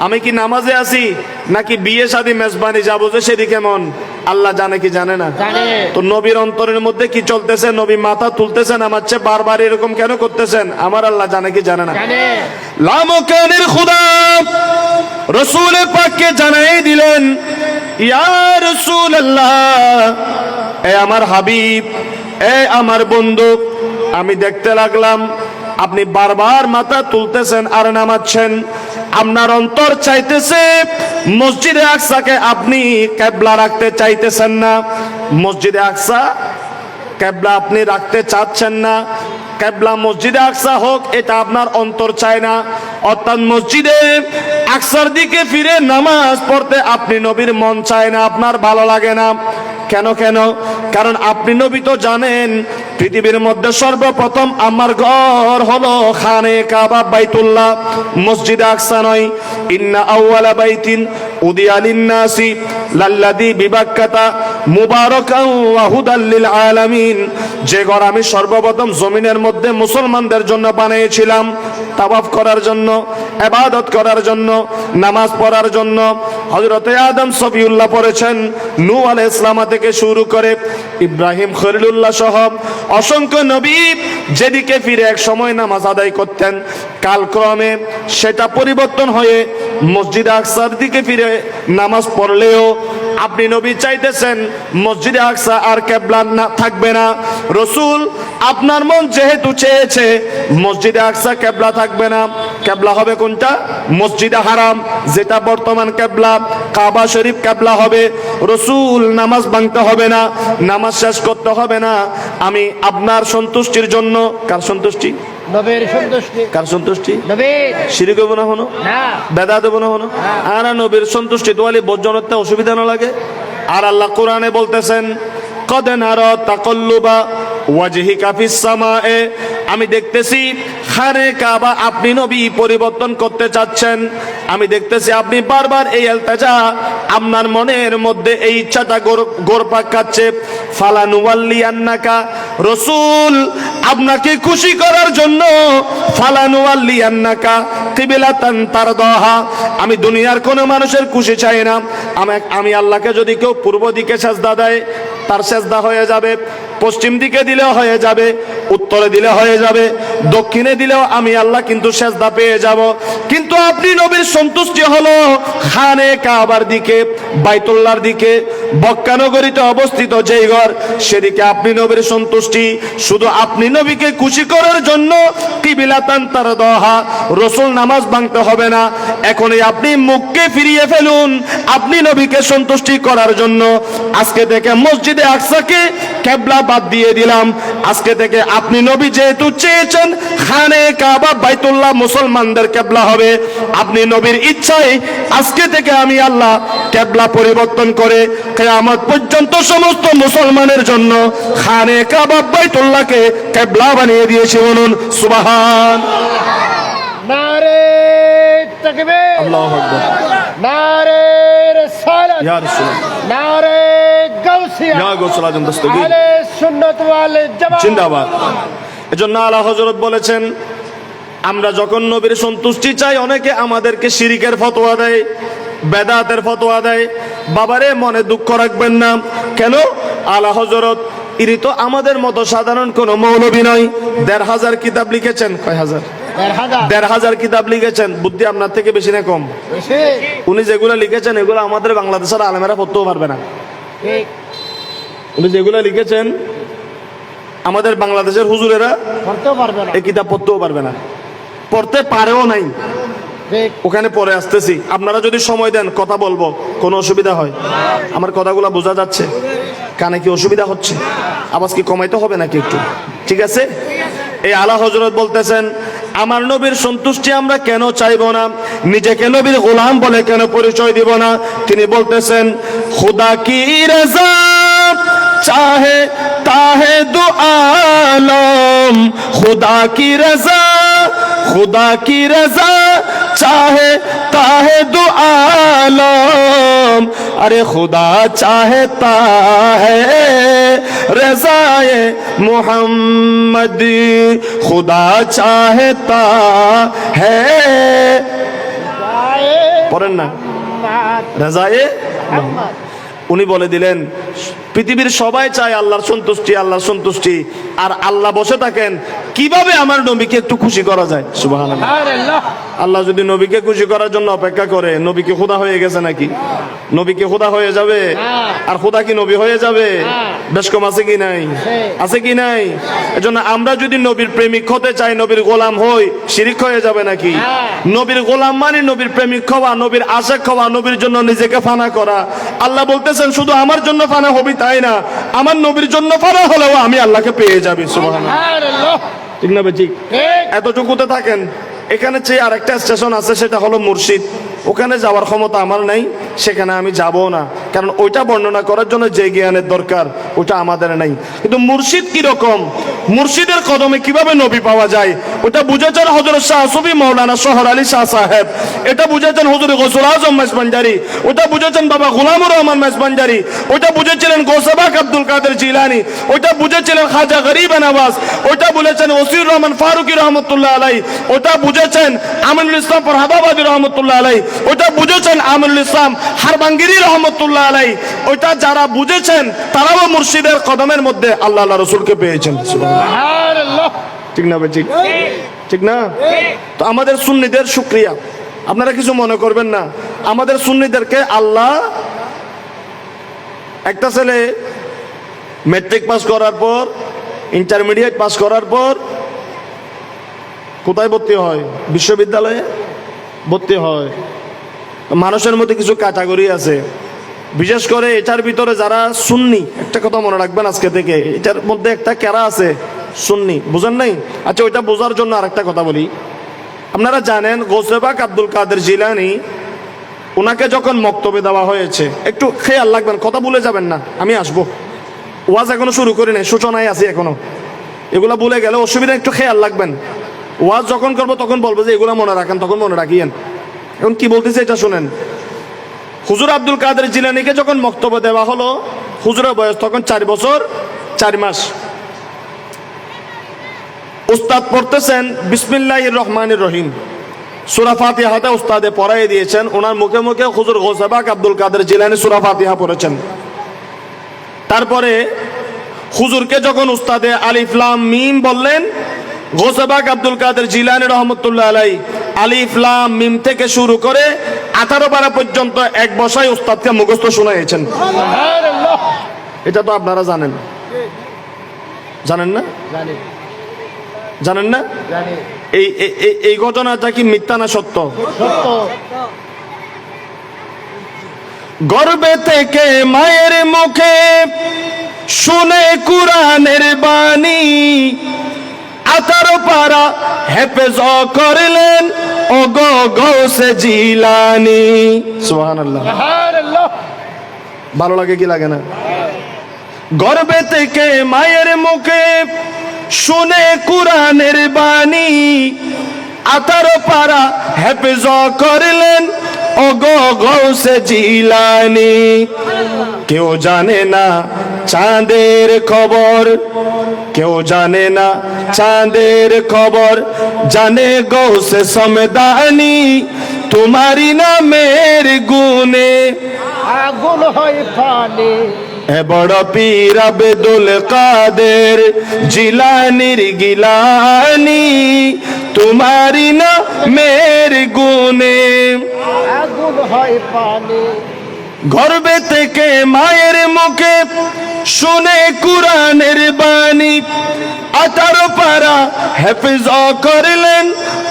আমি কি নামাজে আছি নাকি বিয়ে শাদী মেজবানি যাবো যে সেদিকে মন? আল্লাহ জানে কি জানে না? জানে। তো নবীর অন্তরের মধ্যে কি চলতেছে? নবী মাথা তুলতেছেন নামাচ্ছে, বারবার এরকম কেন করতেছেন? আমার আল্লাহ জানে কি জানে না? জানে। লামকানের খুদা রসুল পাককে জানাই দিলেন, ইয়া রাসূলুল্লাহ, এ আমার হাবিব, এ আমার বন্ধু, আমি দেখতে লাগলাম আপনি বারবার মাথা তুলতেছেন আর নামাচ্ছেন। আপনার অন্তর চাইতেছে মসজিদে আকসাকে আপনি কিবলা রাখতে চাইতেছেন না। মসজিদে আকসা কিবলা আপনি রাখতে চাচ্ছেন না। কিবলা মসজিদে আকসা হোক এটা আপনার অন্তর চায় না। অর্থাৎ মসজিদে আকসার দিকে ফিরে নামাজ পড়তে আপনি নবীর মন চায় না, আপনার ভালো লাগে না। কেন? কারণ আপনি নবী তো জানেন পৃথিবীর মধ্যে সর্বপ্রথম আমার ঘর হলো খানে কাবা বাইতুল্লাহ, মসজিদে আকসা নয়। ইন্না আউওয়ালা বাইতিন উদিয়া লিন-নাসি লাল্লাযী বিবাক্কাতা মুবারাকান ওয়া হুদাল লিল আলামিন, যে ঘর আমি সর্বপ্রথম জমিনের মধ্যে মুসলমানদের জন্য বানিয়েছিলাম, তাওয়াফ করার জন্য, ইবাদত করার জন্য, নামাজ পড়ার জন্য। হযরতে আদম সফিউল্লাহ পড়েছেন, নূহ আলাইহিস সালাম থেকে শুরু করে ইব্রাহিম খলিলুল্লাহ সহ অসংখ্য নবী যেদিকে ফিরে এক সময় নামাজ আদায় করতেন, কালক্রমে সেটা পরিবর্তন হয়ে মসজিদে আকসার দিকে ফিরে নামাজ পড়লেও আপনি নবী চাইতেছেন মসজিদে আকসা আর কিবলা না থাকবে না। রাসূল আপনার মন যেহেতু চেয়েছে মসজিদে আকসা কিবলা থাকবে না, কিবলা হবে কোনটা? মসজিদে হারাম, যেটা বর্তমান কিবলা। কাবা শরীফ কিবলা হবে। রাসূল নামাজ ভাঙতে হবে না, নামাজ শেষ করতে হবে না। আমি আপনার সন্তুষ্টির জন্য, কার সন্তুষ্টি? নবীর সন্তুষ্টি। কার সন্তুষ্টি? নবীর। শিরিক হবো না হনো, না বেদাত হবো না হনো। আর নবীর সন্তুষ্টি তোয়ালি বজ্জনতে অসুবিধা না লাগে। আর আল্লাহ কোরআনে বলতেছেন, কদ নারা তাকাল্লুবা ওয়াজহিকা ফিস সামায়ে, আমি দেখতেছি খানে কাবা আপনি নবী পরিবর্তন করতে চাচ্ছেন। আমি দেখতেছি আপনি বারবার এই ইলতিজা, আপনার মনের মধ্যে এই ইচ্ছাটা গোরপাক খাচ্ছে। ফালানুওয়াল্লিয়ান্নাকা, রাসূল আপনাকে খুশি করার জন্য ফালানুওয়াল্লিয়ান্নাকা কিবলাতান তারদাহা, আমি দুনিয়ার কোনো মানুষের খুশি চাই না। আমি আল্লাহকে যদি কেউ পূর্ব দিকে সেজদা দেয় তার সেজদা হয়ে যাবে, পশ্চিম দিকে দিলেও হয়ে যাবে, উত্তরে দিলে হয়ে যাবে, দক্ষিণে দিলেও আমি আল্লাহ কিন্তু সেজদা পেয়ে যাব। কিন্তু আপনি নবীর সন্তুষ্টি হলো খানে কাবার দিকে, বাইতুল্লাহর দিকে, মক্কা নগরীতে অবস্থিত যেই ঘর, সেদিকে আপনি নবীর সন্তুষ্টি। শুধু আপনি নবীকে খুশি করার জন্য কিবলাতান তারদাহা, রাসূল নামাজ ভাঙতে হবে না। এখনই আপনি মুখকে ফিরিয়ে ফেলুন আপনি নবীকে সন্তুষ্টি করার জন্য। আজকে থেকে মসজিদে আকসাকে কিবলা বাদ দিয়ে দিলাম। আজকে থেকে আপনি নবী যেহেতু চেয়েছেন খানে কাবা বাইতুল্লাহ মুসলমানদের কিবলা হবে, আপনি নবীর ইচ্ছায় আজকে থেকে আমি আল্লাহ কিবলা পরিবর্তন করে কিয়ামত পর্যন্ত সমস্ত মুসলমানের জন্য খানে কাবা বাইতুল্লাহকে কিবলা বানিয়ে দিয়েছি। বলুন সুবহান। নারে তাকবীর, আল্লাহু আকবার, নারে রিসালাত, ইয়া রাসূলুল্লাহ, নারে গাউসিয়া, ইয়া গাউসুল আজম দস্তগীর, আহলে সুন্নাত ওয়াল জামাত জিন্দাবাদ। এজন্য আলা হযরত বলেছেন, আমরা যখন নবীর সন্তুষ্টি চাই অনেকে আমাদেরকে শিরিকের ফতোয়া দেয়, বেদাতের ফতোয়া দেয়। বাবারে মনে দুঃখ রাখবেন না। কেন? আলা হযরত ইনি তো আমাদের মতো সাধারণ কোনো মৌলবী নয়। ১৫০০ কিতাব লিখেছেন। কয় হাজার? ১৫০০ কিতাব লিখেছেন। বুদ্ধি আপনার থেকে বেশি না কম? বেশি। উনি যেগুলো লিখেছেন এগুলো আমাদের বাংলাদেশের আলেমেরা পড়তেও পারবে না। ঠিক। উনি যেগুলো লিখেছেন আমাদের বাংলাদেশের হুজুরেরা পড়তেও পারবে না। এই কিতাব পড়তেও পারবে না, পড়তে পারেও নাই। ঠিক। ওখানে পরে আসতেছি, আপনারা যদি সময় দেন কথা বলবো, কোনো অসুবিধা হয়? আমার কথাগুলো বোঝা যাচ্ছে? কানে কি অসুবিধা হচ্ছে? আওয়াজ কি কমাইতে হবে নাকি একটু? ঠিক আছে। এই আলা হযরত বলতেছেন, আমার নবীর সন্তুষ্টি আমরা কেন চাইবো না, নিজেকে নবীর গোলাম বলে কেন পরিচয় দিব না? তিনি বলতেছেন, খুদা কি রাজা চাহে তাহে দু আলম, খুদা কি রাজা, खुदा की रजा चाहे ताहे दो आलम, अरे खुदा चाहता है रज़ाए मोहम्मदी, खुदा चाहता है, পড়েন না, রাজায়ে মোহাম্মদ। উনি বলে দিলেন, পৃথিবীর সবাই চায় আল্লাহর সন্তুষ্টি, আল্লাহর সন্তুষ্টি। আর আল্লাহ বসে থাকেন কিভাবে আমার নবীকে একটু খুশি করা যায়। সুবহানাল্লাহ। আল্লাহ যদি নবীকে খুশি করার জন্য অপেক্ষা করে, নবী কি খোদা হয়ে গেছে নাকি? নবী কি খোদা হয়ে যাবে? আর খোদা কি নবী হয়ে যাবে? বেশ কম আছে কি নাই? আছে কি নাই? এজন্য আমরা যদি নবীর প্রেমিক হতে চাই, নবীর গোলাম হই, শিরিক হয়ে যাবে নাকি? নবীর গোলাম মানে নবীর প্রেমিক হওয়া, নবীর আশিক হওয়া, নবীর জন্য নিজেকে ফানা করা। আল্লাহ বলতেছেন, শুধু আমার জন্য ফানা হবি তাই না, আমার নবীর জন্য ফানা হলেও আমি আল্লাহকে পেয়ে যাবি। সুবহানাল্লাহ। ঠিক না বে? ঠিক। এতটুকুতে থাকেন। এখানে চেয়ে আরেকটা স্টেশন আছে, সেটা হলো মুর্শিদ। ওখানে যাওয়ার ক্ষমতা আমার নাই, সেখানে আমি যাব না, কারণ ওইটা বর্ণনা করার জন্য যে জ্ঞানের দরকার ওটা আমাদের নাই। কিন্তু মুর্শিদ কিরকম, মুর্শিদের কদমে কিভাবে নবী পাওয়া যায়, ওটা বুঝেছেন হযরত শাহ সুফি মাওলানা শহর আলী শাহ সাহেব, এটা বুঝেছেন হুজুর গৌসুল আজম মেজবাঞ্জারি, ওটা বুঝেছেন বাবা গোলামুর রহমান মেজবাঞ্জারি, ওটা বুঝেছিলেন গৌসে পাক আব্দুল কাদের জিলানী, ওটা বুঝেছিলেন খাজা গরিব নওয়াজ, ওটা বলেছেন ওসির রহমান ফারুকি রহমতুল্লাহ আলাই, ওটা বুঝেছেন আমিনুল ইসলাম ফরহাদাবাদী রহমতুল্লাহ আলাই, ওটা বুঝেছেন আমিনুল ইসলাম হারবাঙ্গিরি রহমতুল্লাহ আলাই। ওইটা যারা বুঝেছেন তারাও মুর্শিদের কদমের মধ্যে আল্লাহ আল্লাহ রসুলকে পেয়েছেন। সুবহানাল্লাহ। ঠিক না ভাই? ঠিক ঠিক না? তো আমাদের সুন্নিদের শুকরিয়া, আপনারা কিছু মনে করবেন না, আমাদের সুন্নিদেরকে আল্লাহ, একটা ছেলে ম্যাট্রিক পাস করার পর, ইন্টারমিডিয়েট পাস করার পর কোথায় ভর্তি হয়? বিশ্ববিদ্যালয়ে ভর্তি হয়। মানুষের মধ্যে কিছু ক্যাটাগরি আছে, বিশেষ করে এটার ভিতরে যারা সুন্নি, একটা কথা মনে রাখবেন আজকে থেকে, এটার মধ্যে একটা ক্যারা আছে সুন্নি, বুঝেন নাই? আচ্ছা, ওইটা বোঝার জন্য আরেকটা কথা বলি। আপনারা জানেন গৌসে পাক আব্দুল কাদের জিলানী, ওনাকে যখন মক্তবে দেওয়া হয়েছে, একটু খেয়াল রাখবেন, কথা ভুলে যাবেন না, আমি আসবো, ওয়াজ এখনো শুরু করি নাই, সূচনায় আছি এখনো, এগুলা ভুলে গেলে অসুবিধা, একটু খেয়াল রাখবেন। ওয়াজ যখন করবো তখন বলবো যে এগুলা মনে রাখেন, তখন মনে রাখিয়েন। এখন কি বলতেছে এটা শুনেন। হুজুর আব্দুল কাদের জিলানীকে যখন মক্তব্য দেওয়া হলো, হুজুরের বয়স তখন 4 বছর 4 মাস। উস্তাদ পড়তেছেন বিসমিল্লাহির রহমানির রহিম, সূরা ফাতিহাতে উস্তাদে পড়াই দিয়েছেন, ওনার মুখে মুখে হুজুর গৌসে পাক আব্দুল কাদের জিলানী সূরা ফাতিহা পড়েছেন। তারপরে হুজুরকে যখন উস্তাদে আলিফ লাম মিম বললেন, গৌসে পাক আব্দুল কাদের জিলানী রহমতুল্লাহ আলাই আলিফ লাম মিম থেকে শুরু করে 18 পারা পর্যন্ত এক বসায় উস্তাদকে মুখস্থ শোনাইয়েছেন। সুবহানাল্লাহ। এটা তো আপনারা জানেন, জানেন না? জানি জানেন না? জানি। এই এই ঘটনাটা কি মিথ্যা না সত্য? সত্য। গর্বে থেকে মায়ের মুখে শুনে কুরআনের বাণী, 18 পারা হেফেজ করলেন ও গো গৌসে জিলানী। সুবহানাল্লাহ। সুবহানাল্লাহ। ভালো লাগে কি লাগে না? গর্বে থেকে মায়ের মুখে শুনে কুরআনের বাণী, 18 পারা হেফেজ করলেন ও গো গৌসে জিলানী। কেউ জানে না চাঁদের খবর, কেউ জানে না চাঁদের খবর, জানে গৌসে সমদানি তোমারি নামের গুণে। আগুন হয় পানি, এ বড় পীর আব্দুল কাদের জিলানীর গিলানি তোমারি নামের গুণে। আগুন হয় পানি। গর্বে থেকে মায়ের মুখে শুনে কুরআনের বাণী, 18 পারা হেফজ করলেন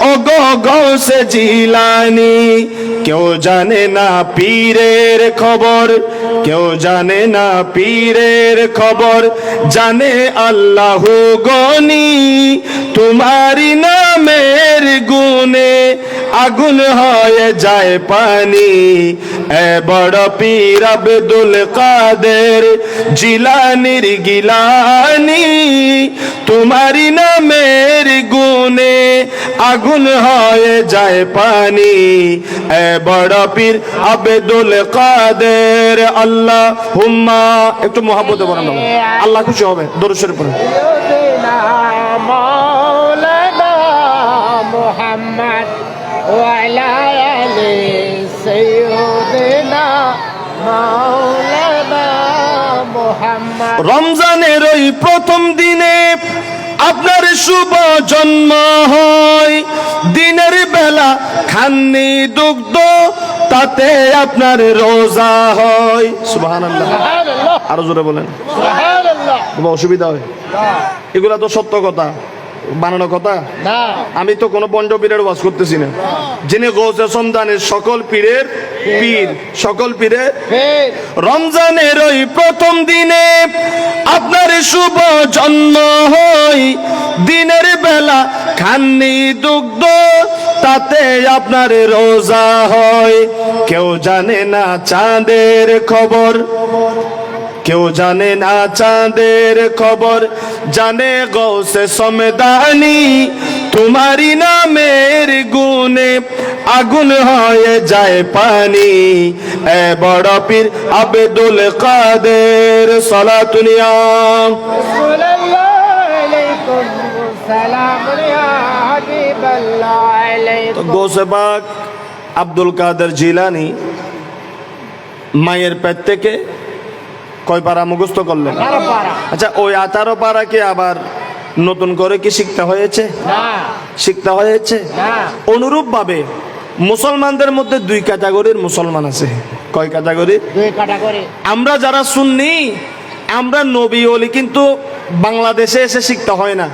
ও গো গৌসে জিলানী। কেউ জানে না পীরের খবর, কেউ জানে না পীরের খবর, জানে আল্লাহ গনি তোমারি নামের গুণে। আগুন হয়ে যায় পানি, এ বড় পীর আব্দুল কাদের জিলানীর গিলানি তোমারি নামের গুণে। আগুন হয়ে যায় পানি, এ বড় পীর আব্দুল কাদের। আল্লাহ হুম্মা, একটু মোহাব্বতে বলেন, আল্লাহ খুশি হবে, দরুদ শরীফ পড়েন। সাইয়্যিদিনা মাওলানা মুহাম্মদ ওয়া আলা আলি সাইয়্যিদিনা মাওলানা মুহাম্মদ। রমজানের ওই প্রথম দিনে আপনার শুভ জন্ম হয়, দিনের বেলা খাননি দুগ্ধ, তাতে আপনার রোজা হয়। সুবহানাল্লাহ। সুবহানাল্লাহ। আরো জোরে বলেন। সুবহানাল্লাহ। কোনো অসুবিধা হয়? এগুলা তো সত্য কথা, বানানো কথা। না। আমি তো কোনো পঞ্চ পীরের ওয়াজ করতেছি না, যিনি গৌসে সমদানের সকল পীরের পীর, সকল পীরের। ফের রমজানের ওই প্রথম দিনে আপনার শুভ জন্ম হয়, দিনের বেলা খাননি দুগ্ধ, তাতে আপনার রোজা হয়। কেউ জানে না চাঁদের খবর, কেউ জানে না চাঁদের খবর, জানে গৌসে সমদানি। তোমারি নামের গুণে আগুন হয়ে যায় পানি। এ বড় পীর আব্দুল কাদের সালাতুনিয়া। সাল্লাল্লাহু আলাইকুম সালাম ইয়া হাবিবাল্লাহ আলাইকুম। গৌসে পাক আব্দুল কাদের জিলানি মায়ের পেট থেকে কয় পারা মুখস্থ করলেন? আচ্ছা, ওই 18 পারা কি আবার নতুন করে কি শিখতে হয়েছে? না শিখতে হয়েছে। না। অনুরূপ ভাবে মুসলমানদের মধ্যে 2 ক্যাটাগরির মুসলমান আছে। কয় ক্যাটাগরি? 2 ক্যাটাগরি। আমরা যারা সুন্নি, আমরা নবী ওলি কিন্তু বাংলাদেশে এসে শিখতে হয় না।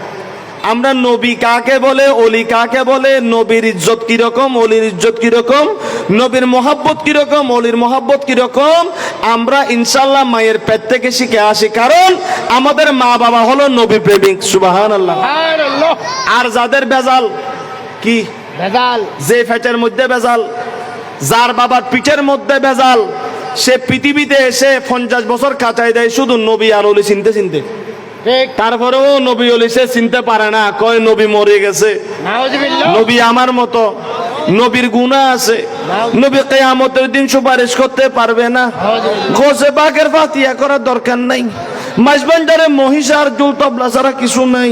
আমরা নবী কাকে বলে, অলি কাকে বলে, নবীর ইজ্জত কিরকম, অলির ইজ্জত কিরকম, নবীর মোহাব্বত কিরকম, অলির মোহাব্বত কিরকম, আমরা ইনশাল্লাহ মায়ের পেট থেকে শিখে আসি। কারণ আমাদের মা বাবা হলো নবী প্রেমিক। সুবহানাল্লাহ। সুবহানাল্লাহ। আর যাদের বেজাল কি, ভেজাল, যে পেটের মধ্যে বেজাল, যার বাবার পিঠের মধ্যে বেজাল, সে পৃথিবীতে এসে 50 বছর কাটাই দেয় শুধু নবী আর অলি চিনতে চিনতে। ঠিক। তারপরেও নবী অলি সে চিনতে পারে না, কয় নবী মরে গেছে, নাউজুবিল্লাহ। নবী আমার মতো, নবীর গুনাহ আছে, নবী কিয়ামতের দিন সুপারিশ করতে পারবে না। গোসে পাকের ফাতিহা করার দরকার নাই। মাইজবান্ডারে মহিষার জুল তবলা ছাড়া কিছু নাই।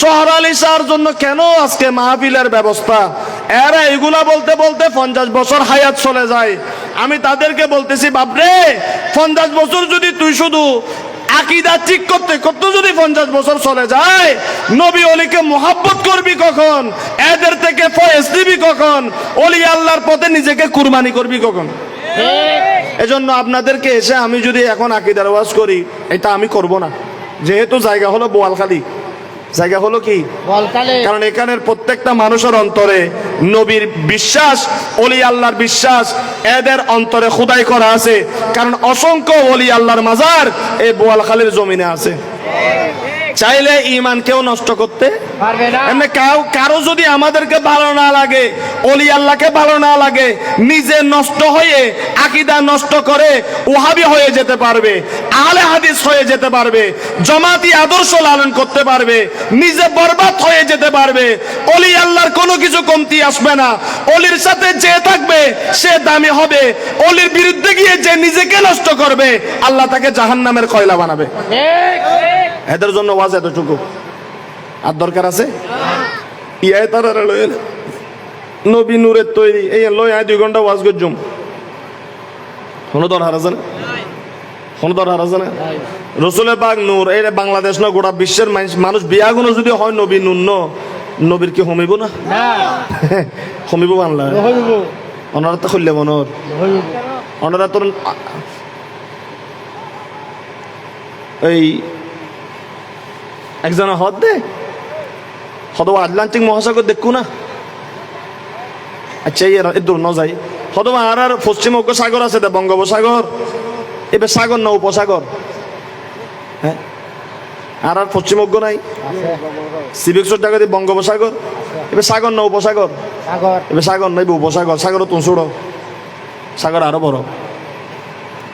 শহর আলী শাহর জন্য কেন আজকে মাহফিলের ব্যবস্থা? এরা এগুলা বলতে বলতে 50 বছর হায়াত চলে যায়। আমি তাদেরকে বলতেছি, বাপরে 50 বছর যদি তুই শুধু আকীদা ঠিক করতে করতে যদি 50 বছর চলে যায়, নবী অলিকে মোহাব্বত করবি কখন? এদের থেকে ফয়েজ দিবি কখন? অলি আল্লাহর পথে নিজেকে কুরবানি করবি কখন? এজন্য আপনাদেরকে এসে আমি যদি এখন আকীদার ওয়াজ করি, এটা আমি করব না। যেহেতু জায়গা হলো বোয়ালখালী, জায়গা হলো কি বলকালে। কারণ এখানের প্রত্যেকটা মানুষের অন্তরে নবীর বিশ্বাস, অলি আল্লাহর বিশ্বাস এদের অন্তরে খোদাই করা আছে। কারণ অসংখ্য অলি আল্লাহর মাজার এই বোয়ালখালীর জমিনে আছে। চাইলে ঈমান কেউ নষ্ট করতে পারবে না। এমনি কারো যদি আমাদেরকে ভালো না লাগে, অলি আল্লাহকে ভালো না লাগে, নিজে নষ্ট হয়ে আকীদা নষ্ট করে ওহাবি হয়ে যেতে পারবে, আহলে হাদিস হয়ে যেতে পারবে, জামাতি আদর্শ লালন করতে পারবে, নিজে বরবাদ হয়ে যেতে পারবে। অলি আল্লাহর কোনো কিছু কমতি আসবে না। অলির সাথে যে থাকবে সে দামি হবে। অলির বিরুদ্ধে গিয়ে যে নিজেকে নষ্ট করবে, আল্লাহ তাকে জাহান্নামের কয়লা বানাবে। ঠিক। এদের জন্য ওয়াজ এতটুকু আর দরকার আছে? ইয়াই তারা লয়ে নবী নূরের তৈরি এই লয় 2 ঘন্টা ওয়াজ করজুম, কোনো দরকার আছে না? কোনো দরকার আছে না? রসুলের পাক নূর, এই বাংলাদেশ না গোটা বিশ্বের মানুষ বিয়াগুলো যদি হয় নবী নূর ন, নবীর কি হমিব না? না হমিব বাংলা হইব, ওনারা তো খুললে মনোর, হইব। ওনারা তো এই একজন হদ দে হদ আটলান্টিক মহাসাগর দেখু না। আচ্ছা এ দূর ন যাই হদ আর পশ্চিম সাগর আছে দে, বঙ্গোপসাগর, এবার সাগর না উপসাগর? হ্যাঁ, আর পশ্চিম নাই সিভিক্সর জায়গাতে বঙ্গোপসাগর, এবার সাগর না উপসাগর? সাগর। এবার সাগর নাই উপসাগর। সাগর তুমি ছোড়ো, সাগর আরো বড়।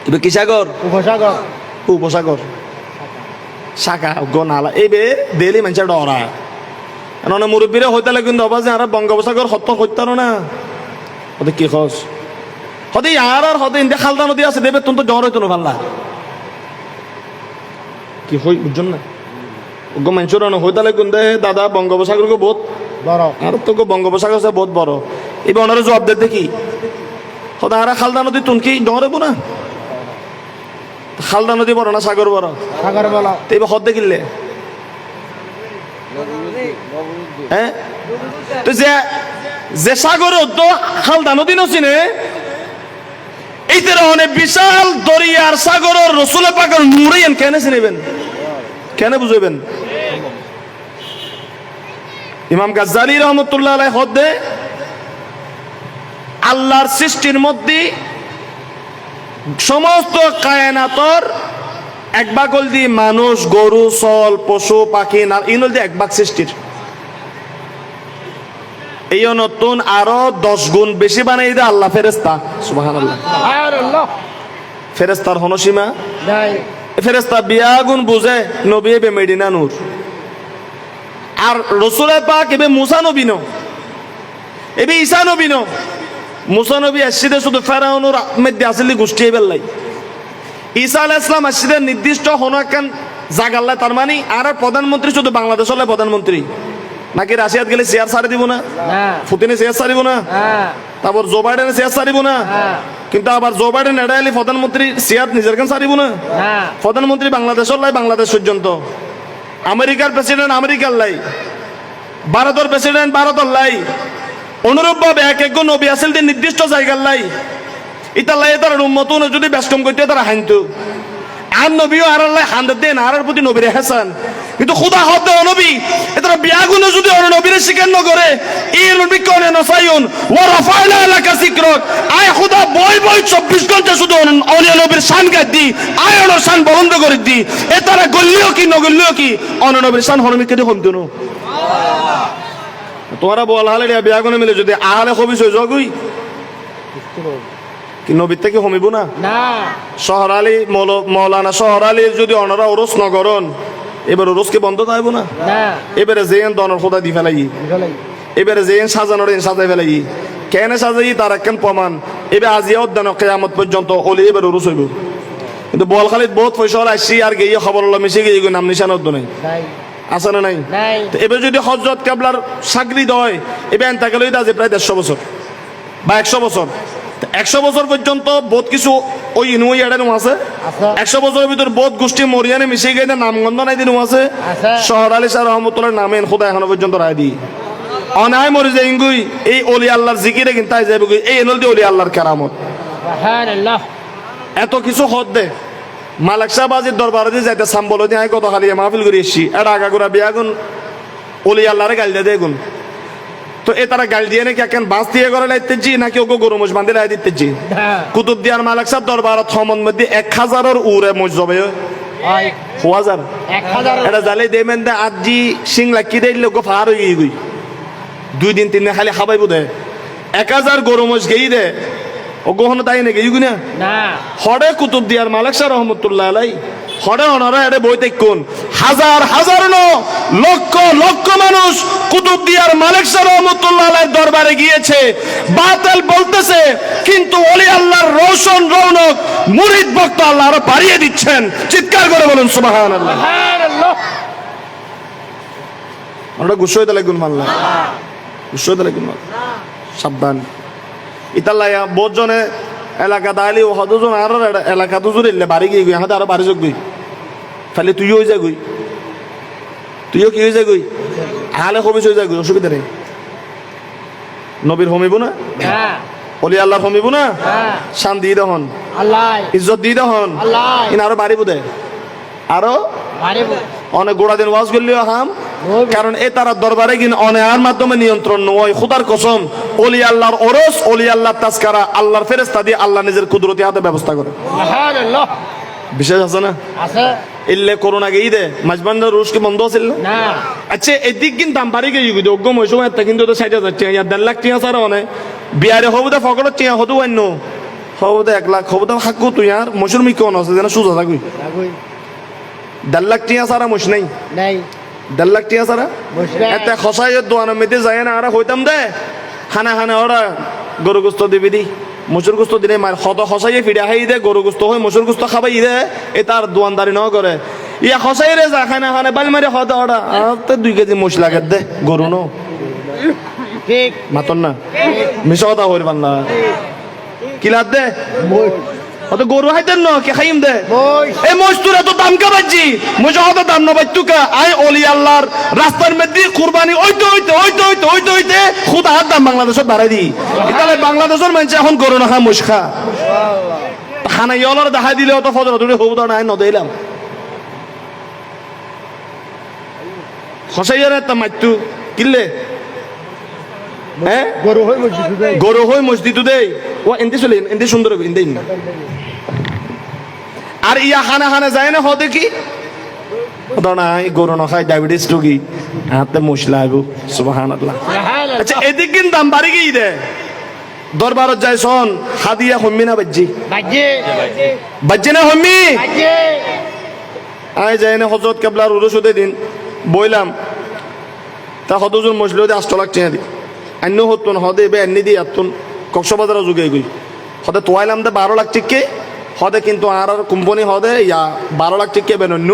এবার কি সাগর? উপসাগর। উপসাগর শাখা নালা এইবে দেলি মানুষের ডরা মানে মুরব্বীরা হইতে লাগে কিন্তু অবাজে আর বঙ্গোপসাগর হত্য হইতার না ওদের কি খস হতে আর হতে ইন্দে খালদা নদী আছে দেবে তুমি তো জ্বর হইতো না ভাল্লা কি হই বুঝছেন না? ওগো মানুষের হইতে লাগে কিন্তু দাদা বঙ্গোপসাগরকে বহুত বড়, আর তো বঙ্গোপসাগর আছে বহুত বড়। এবার ওনারা জবাব দেয় দেখি হতে আর খালদা নদী তুমি কি জ্বর হইব না? খালদা নদী বড় না সাগর বড়? সাগর বলা। তো এবার হদ দেখিলে হ্যাঁ, তো যে সাগর তো খালদা নদী নচিনে এই তেরা অনেক বিশাল দরিয়ার সাগর রসুলের পাগল নুরাইন কেন চিনেবেন, কেন বুঝাইবেন? ইমাম গাজ্জালী রহমতুল্লাহ আলাইহি হদ দে আল্লাহর সৃষ্টির মধ্যে সমস্ত কায়নাতর 1 ভাগ হল দি মানুষ, গরু, ছল, পশু, পাখি না ইনল দি 1 ভাগ সৃষ্টির। এই নতুন আরো 10 গুণ বেশি বানাই দেয় আল্লাহ ফেরেশতা সুবহানাল্লাহ সুবহানাল্লাহ ফেরেশতার হনসীমা নাই ফেরেশতা বিয়া গুণ বুঝে নবী বে মেডিনা নূর আর রসুল পাক এবে মুসা নবী নো এবে ঈসা নবী নো মুসা নবী আসিদে শুধু ফেরাউনের মধ্যে আসলে গোষ্ঠী বেল্লাই ঈসা আলাইহিস সালাম আসিদে নির্দিষ্ট হন একখান জাগাল্লা তার মানে আর প্রধানমন্ত্রী শুধু বাংলাদেশ হলে প্রধানমন্ত্রী নাকি রাশিয়াত গেলে চেয়ার ছাড়ি দিব না না পুতিনে চেয়ার ছাড়িব না হ্যাঁ তারপর জো বাইডেনে চেয়ার ছাড়িব না হ্যাঁ কিন্তু আবার জো বাইডেন এড়াইলে প্রধানমন্ত্রী চেয়ার নিজের কান ছাড়িব না না প্রধানমন্ত্রী বাংলাদেশ লাই বাংলাদেশ পর্যন্ত আমেরিকার প্রেসিডেন্ট আমেরিকার লাই ভারতের প্রেসিডেন্ট ভারতের লাই অনুরূপ ভাবে এক এক নবী আসল নির্দিষ্ট জায়গার লাই ইতালাই তার উম্মত যদি ব্যস্তম করতে তারা হাইন্তু আর নবীও আর আল্লাহ হান্দ দেন আর প্রতি নবীরে হাসান কিন্তু খুদা হদ নবী এটারা বিয়াগুনো যদি অন্য নবীরে স্বীকার ন করে এই নবী কোনে নসায়ুন ওয়া রাফাইনা লাকা যিকরাক আয় খুদা বই বই 24 ঘন্টা শুধু অন্য নবীর শান গাদ দি আয় অন্য শান বন্ধ করে দি এটারা গল্লিও কি নগল্লিও কি অন্য নবীর শান হরমি কেটে হমতুনো তোমরা বল হালে বিয়াগুনো মিলে যদি আহলে খবিস হই জগুই কি নবীর থেকে হমিব না না শহর আলী মৌলানা শহর আলী যদি অনারা ওরস নগরন এবার ওরসকে বন্ধ থাকব না না এবারে যেন দনের খোদা দি ফেলাই গলাই এবারে যেন সাজানোর সাজাই ফেলাই কেন সাজাই তার একখান প্রমাণ এবার আজিয়া উদ্যান কেয়ামত পর্যন্ত ওলি এবার ওরস হইব কিন্তু বলখালিত বহুত পয়সা আসছি আর গিয়ে খবর হলো মিশে গিয়ে নাম নিশান উদ্য নাই নাই আছে না নাই নাই তো এবার যদি হজরত কেবলার সাগরিদ হয় এবার এনতাকে লই আছে প্রায় 150 বছর বা 100 বছর 100 বছর পর্যন্ত বহুত কিছু ওই ইনুই এড়ানো আছে আছে 100 বছরের ভিতর বহুত গোষ্ঠী মরিয়ানে মিশে গিয়ে নামগন্ধ নাই দিনও আছে আছে শহর আলী শাহ রহমতুল্লাহ নামে খোদা এখনো পর্যন্ত রায় দি অনায় মরে যায় ইঙ্গুই এই অলি আল্লাহর জিকিরে কিন্তু তাই যাবে এই এনল দি অলি আল্লাহর কারামত সুবহানাল্লাহ এত কিছু হদ দে মালিক সাহেবাজির দরবারে দিয়ে যাইতে সাম্বল দিয়ে আয় কত খালি মাহফিল করে এসছি এটা আগা করে বিয়াগুন অলি আল্লাহরে গাল দিয়ে দেগুন তো এ তারা গাল দিয়ে নাকি এখন বাঁশ দিয়ে করে লাইতেছি নাকি ওকে গরু মোষ বান্ধে লাই দিতেছি হ্যাঁ কুতুবদিয়ার মালিক সাহেব দরবারত সমন মধ্যে 1000-এর উরে মোষ যাবে হয় 1000 1000 এটা জালে দেমেন দে আজি সিং লাকি দেই লোক ফার হয়ে গই 2 দিন 3 দিন খালি খাবাইবো দে 1000 গরু মোষ গেই দে ও গহন তাই নাকি ইগু না না হড়ে কুতুবদিয়ার মালিক সাহেব রহমতুল্লাহ আলাই হড়ে অনারা এড়ে বইতে কোন হাজার হাজার ন লক্ষ লক্ষ মানুষ কুতুবদিয়ার মালিক সাহেব রহমতুল্লাহ আলাইহির দরবারে গিয়েছে বাতিল বলতেছে কিন্তু ওলি আল্লাহর রোশন রৌনক মুরিদ ভক্ত আল্লাহ আরো বাড়িয়ে দিচ্ছেন চিৎকার করে বলুন সুবহানাল্লাহ সুবহানাল্লাহ আমরা গুছাইতে লাগুন মানলা গুছাইতে লাগুন মাল সাবধান ইতাল্লায়া বহুত জনে এলাকা দাঁড়ালি ও হদজন আর এলাকা দুজুর এলে বাড়ি গিয়ে গই হাতে আরো বাড়ি যোগ গই তাহলে তুইও হয়ে যা গই তুইও কি হয়ে যা গই আলে হবিস হয়ে যা গই অসুবিধা নেই নবীর হমিব না হ্যাঁ অলি আল্লাহর হমিব না হ্যাঁ শান দিয়ে দহন আল্লাহ ইজ্জত দিয়ে দহন আল্লাহ ইন আরো বাড়িব দে আরো আরে অনেক গোড়া দিন ওয়াজ করলেও হাম কারণ এ তারা দরবারে কিন অনেয়ার মাধ্যমে নিয়ন্ত্রণ নয় খুদার কসম অলি আল্লাহর ওরস অলি আল্লাহর তাসকারা আল্লাহর ফেরেশতা দিয়ে আল্লাহ নিজের কুদরতি হাতে ব্যবস্থা করে সুবহানাল্লাহ বিশেষ আছে না আছে ইল্লে করোনা গেই দে মাঝবান্ডার রুশ কি বন্ধ আছিল না না আচ্ছা এদিক কিন্তু দাম বাড়ি গেই গই অগ্গম ওই সময় একটা কিন্তু তো 60000 টাকা 1.5 লাখ টাকা সারা অনে বিয়ারে হবুদা ফকড়ত টাকা হদু অন্য হবুদা 1 লাখ হবুদা হাক্কু তুই আর মশুর মি কোন আছে যেন সুজা থাকুই আগুই 1.5 লাখ টাকা সারা মশ নাই নাই 1.5 লাখ টাকা সারা মুশকিল এতে খসাইয়ের দোয়ানো মেতে যায় না আর হইতাম দে খানা খানা ওরা গরু গোস্ত দিবি দি মসুর গোস্ত দিনে মার হত খসাইয়ে ফিরে খাই দে গরু গোস্ত হয় মসুর গোস্ত খাবাই দে এ তার দোয়ানদারি ন করে ইয়া খসাই রে যা খানা খানা বাল মারে হত ওরা আর 2 কেজি মশ লাগে দে গরু নো ঠিক মাতন না মিশা কথা হইর বান্না কিলাত দে অত গরু হাইতেন ন কে খাইম দে বই এই মজদুর এত দাম কা বাজি মুজে হত দাম না বাজতু কা আই ওলি আল্লাহর রাস্তার মধ্যে কুরবানি হইতে খুদা হাত দাম বাংলাদেশত বাড়াই দি তাহলে বাংলাদেশের মানুষ এখন গরু না খা মুশ খা খানা ইয়লর দেখা দিলে অত ফজর দূরে হবুদা নাই নদেইলাম খসাইয়ার একটা মাইতু কিল্লে হ্যাঁ গরু হই মসজিদে গরু হই মসজিদু দেই ও এন্দি চলে এন্দি সুন্দর হবে এন্দি আর ইয়া খানা খানা যায় না হদে কি নাই গরু নখাই ডায়াবেটিস রোগী হাতে মশলা আগু সুবহানাল্লাহ। আচ্ছা এদিক কিন্তু দাম বাড়ি গিয়ে দে দরবারত যাই শোন হাদিয়া হম্মি না বাজ্জি বাজ্জি না হম্মি আয় যাই না হজরত কেবলার উরুসুদে দিন বইলাম তা হদুজুর মশলা দিয়ে 8 লাখ টাকা দি অন্য হতুন হদে বে এমনি দিয়ে আতুন কক্সবাজার যুগে গই হদে তোয়াইলাম দে 12 লাখ টিকে হদে কিন্তু আর কোম্পানি হদে ইয়া 12 লাখ টিকে বেনন্য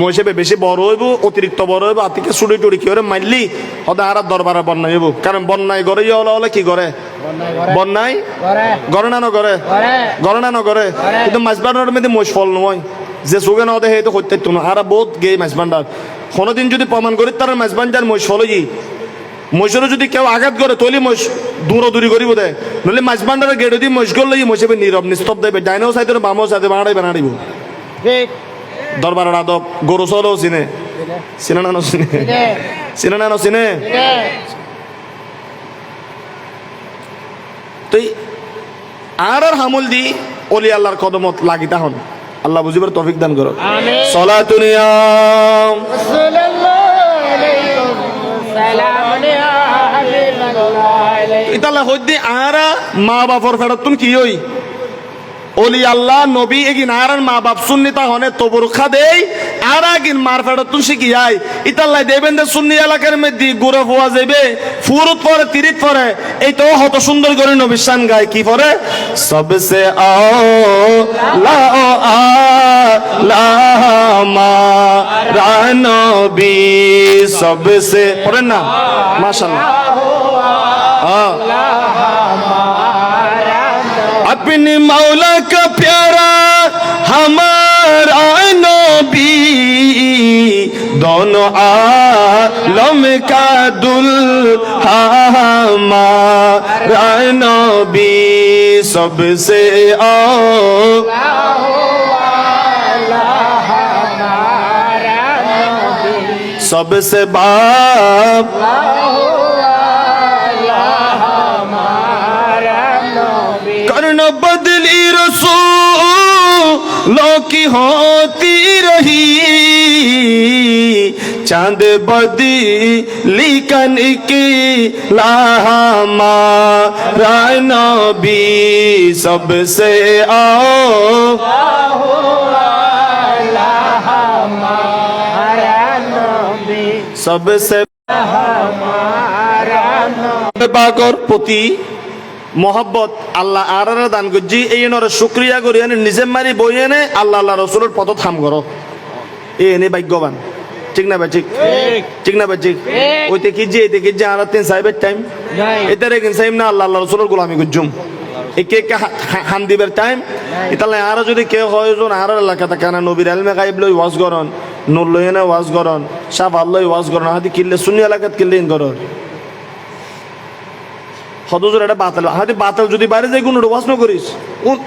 মহিষেবে বেশি বড় হইব অতিরিক্ত বড় হইব আতিকে চুড়ি টুড়ি কি করে মারলি হদে আর দরবারে বন্যায় হইব কারণ বন্যায় গড়ে হলে হলে কি করে বন্যায় গড়ে না নগরে গড়ে না নগরে কিন্তু মাছবান্ডার মধ্যে মহিষ ফল নয় যে সুগে না হদে তো হইতে তো আর বহুত গে মাছবান্ডার কোনোদিন যদি প্রমাণ করি তার মাছবান্ডার মহিষ ফলই মহিষেরও যদি কেউ আঘাত করে তৈলি মহিষ দূরদূরি করিব দে নইলে মাছবান্ডারের গেড়ে দিয়ে মহিষ করলে মহিষেবে নীরব নিস্তব্ধ দেবে ডাইনেও সাইতে বামও সাইতে বানাড়িব দরবারের আদব গরু চলেও চিনে চিনে না চিনে চিনে না চিনে তুই আর হামুল দি অলি আল্লাহর কদমত লাগিতা হন আল্লাহ বুঝিবার তৌফিক দান করো সলাতুনিয়াম ইতালা হইদি আরা মা বাপর ফেরতুন কি হই অলি আল্লাহ নবী এগিন আর মা বাপ সুন্নিতা হনে তবরখা দেই আর আগিন মার ফেরতুন শিখি আই ইতাল্লাই দেবেন দে সুন্নি এলাকার মধ্যে গুড়া ফোয়া যাবে ফুরুত পরে তিরিত পরে এই তো হত সুন্দর করে নবী শান গায় কি পরে সবসে লা মা রানবী সবসে পড়েন না মাশাআল্লাহ अपने मौला का प्यारा हमारा नबी दोनों आलम का दुल्हा हमारा नबी सबसे सबसे बाप करन बदली रसूलों की होती रही चांद बदली कन की हमारा नबी सबसे सबसे পাকর প্রতি মহব্বত আল্লাহ আর দান করছি এই নরে শুক্রিয়া করি এনে নিজে মারি বই এনে আল্লাহ আল্লাহ রসুলের পথ থাম করো এ এনে ভাগ্যবান ঠিক না ভাই ঠিক ঠিক না ভাই ঠিক ওইতে কি যে আর 3 সাহেবের টাইম এটা রেখেন সাহেব না আল্লাহ আল্লাহ রসুলের গোলামি করছুম একে হান দিবের টাইম ইতালে আর যদি কেউ হয় আর এলাকাতে কেন নবীর আলমে গাইব লই ওয়াজ করন নূর লই এনে ওয়াজ করন সাফ আল্লাহ ওয়াজ করন হাতি কিনলে সুন্নি এলাকাত কিনলে করন হদুজুর এটা বাতিল হাতি বাতিল যদি বাইরে যাই কোনো ওয়াজ ন করিস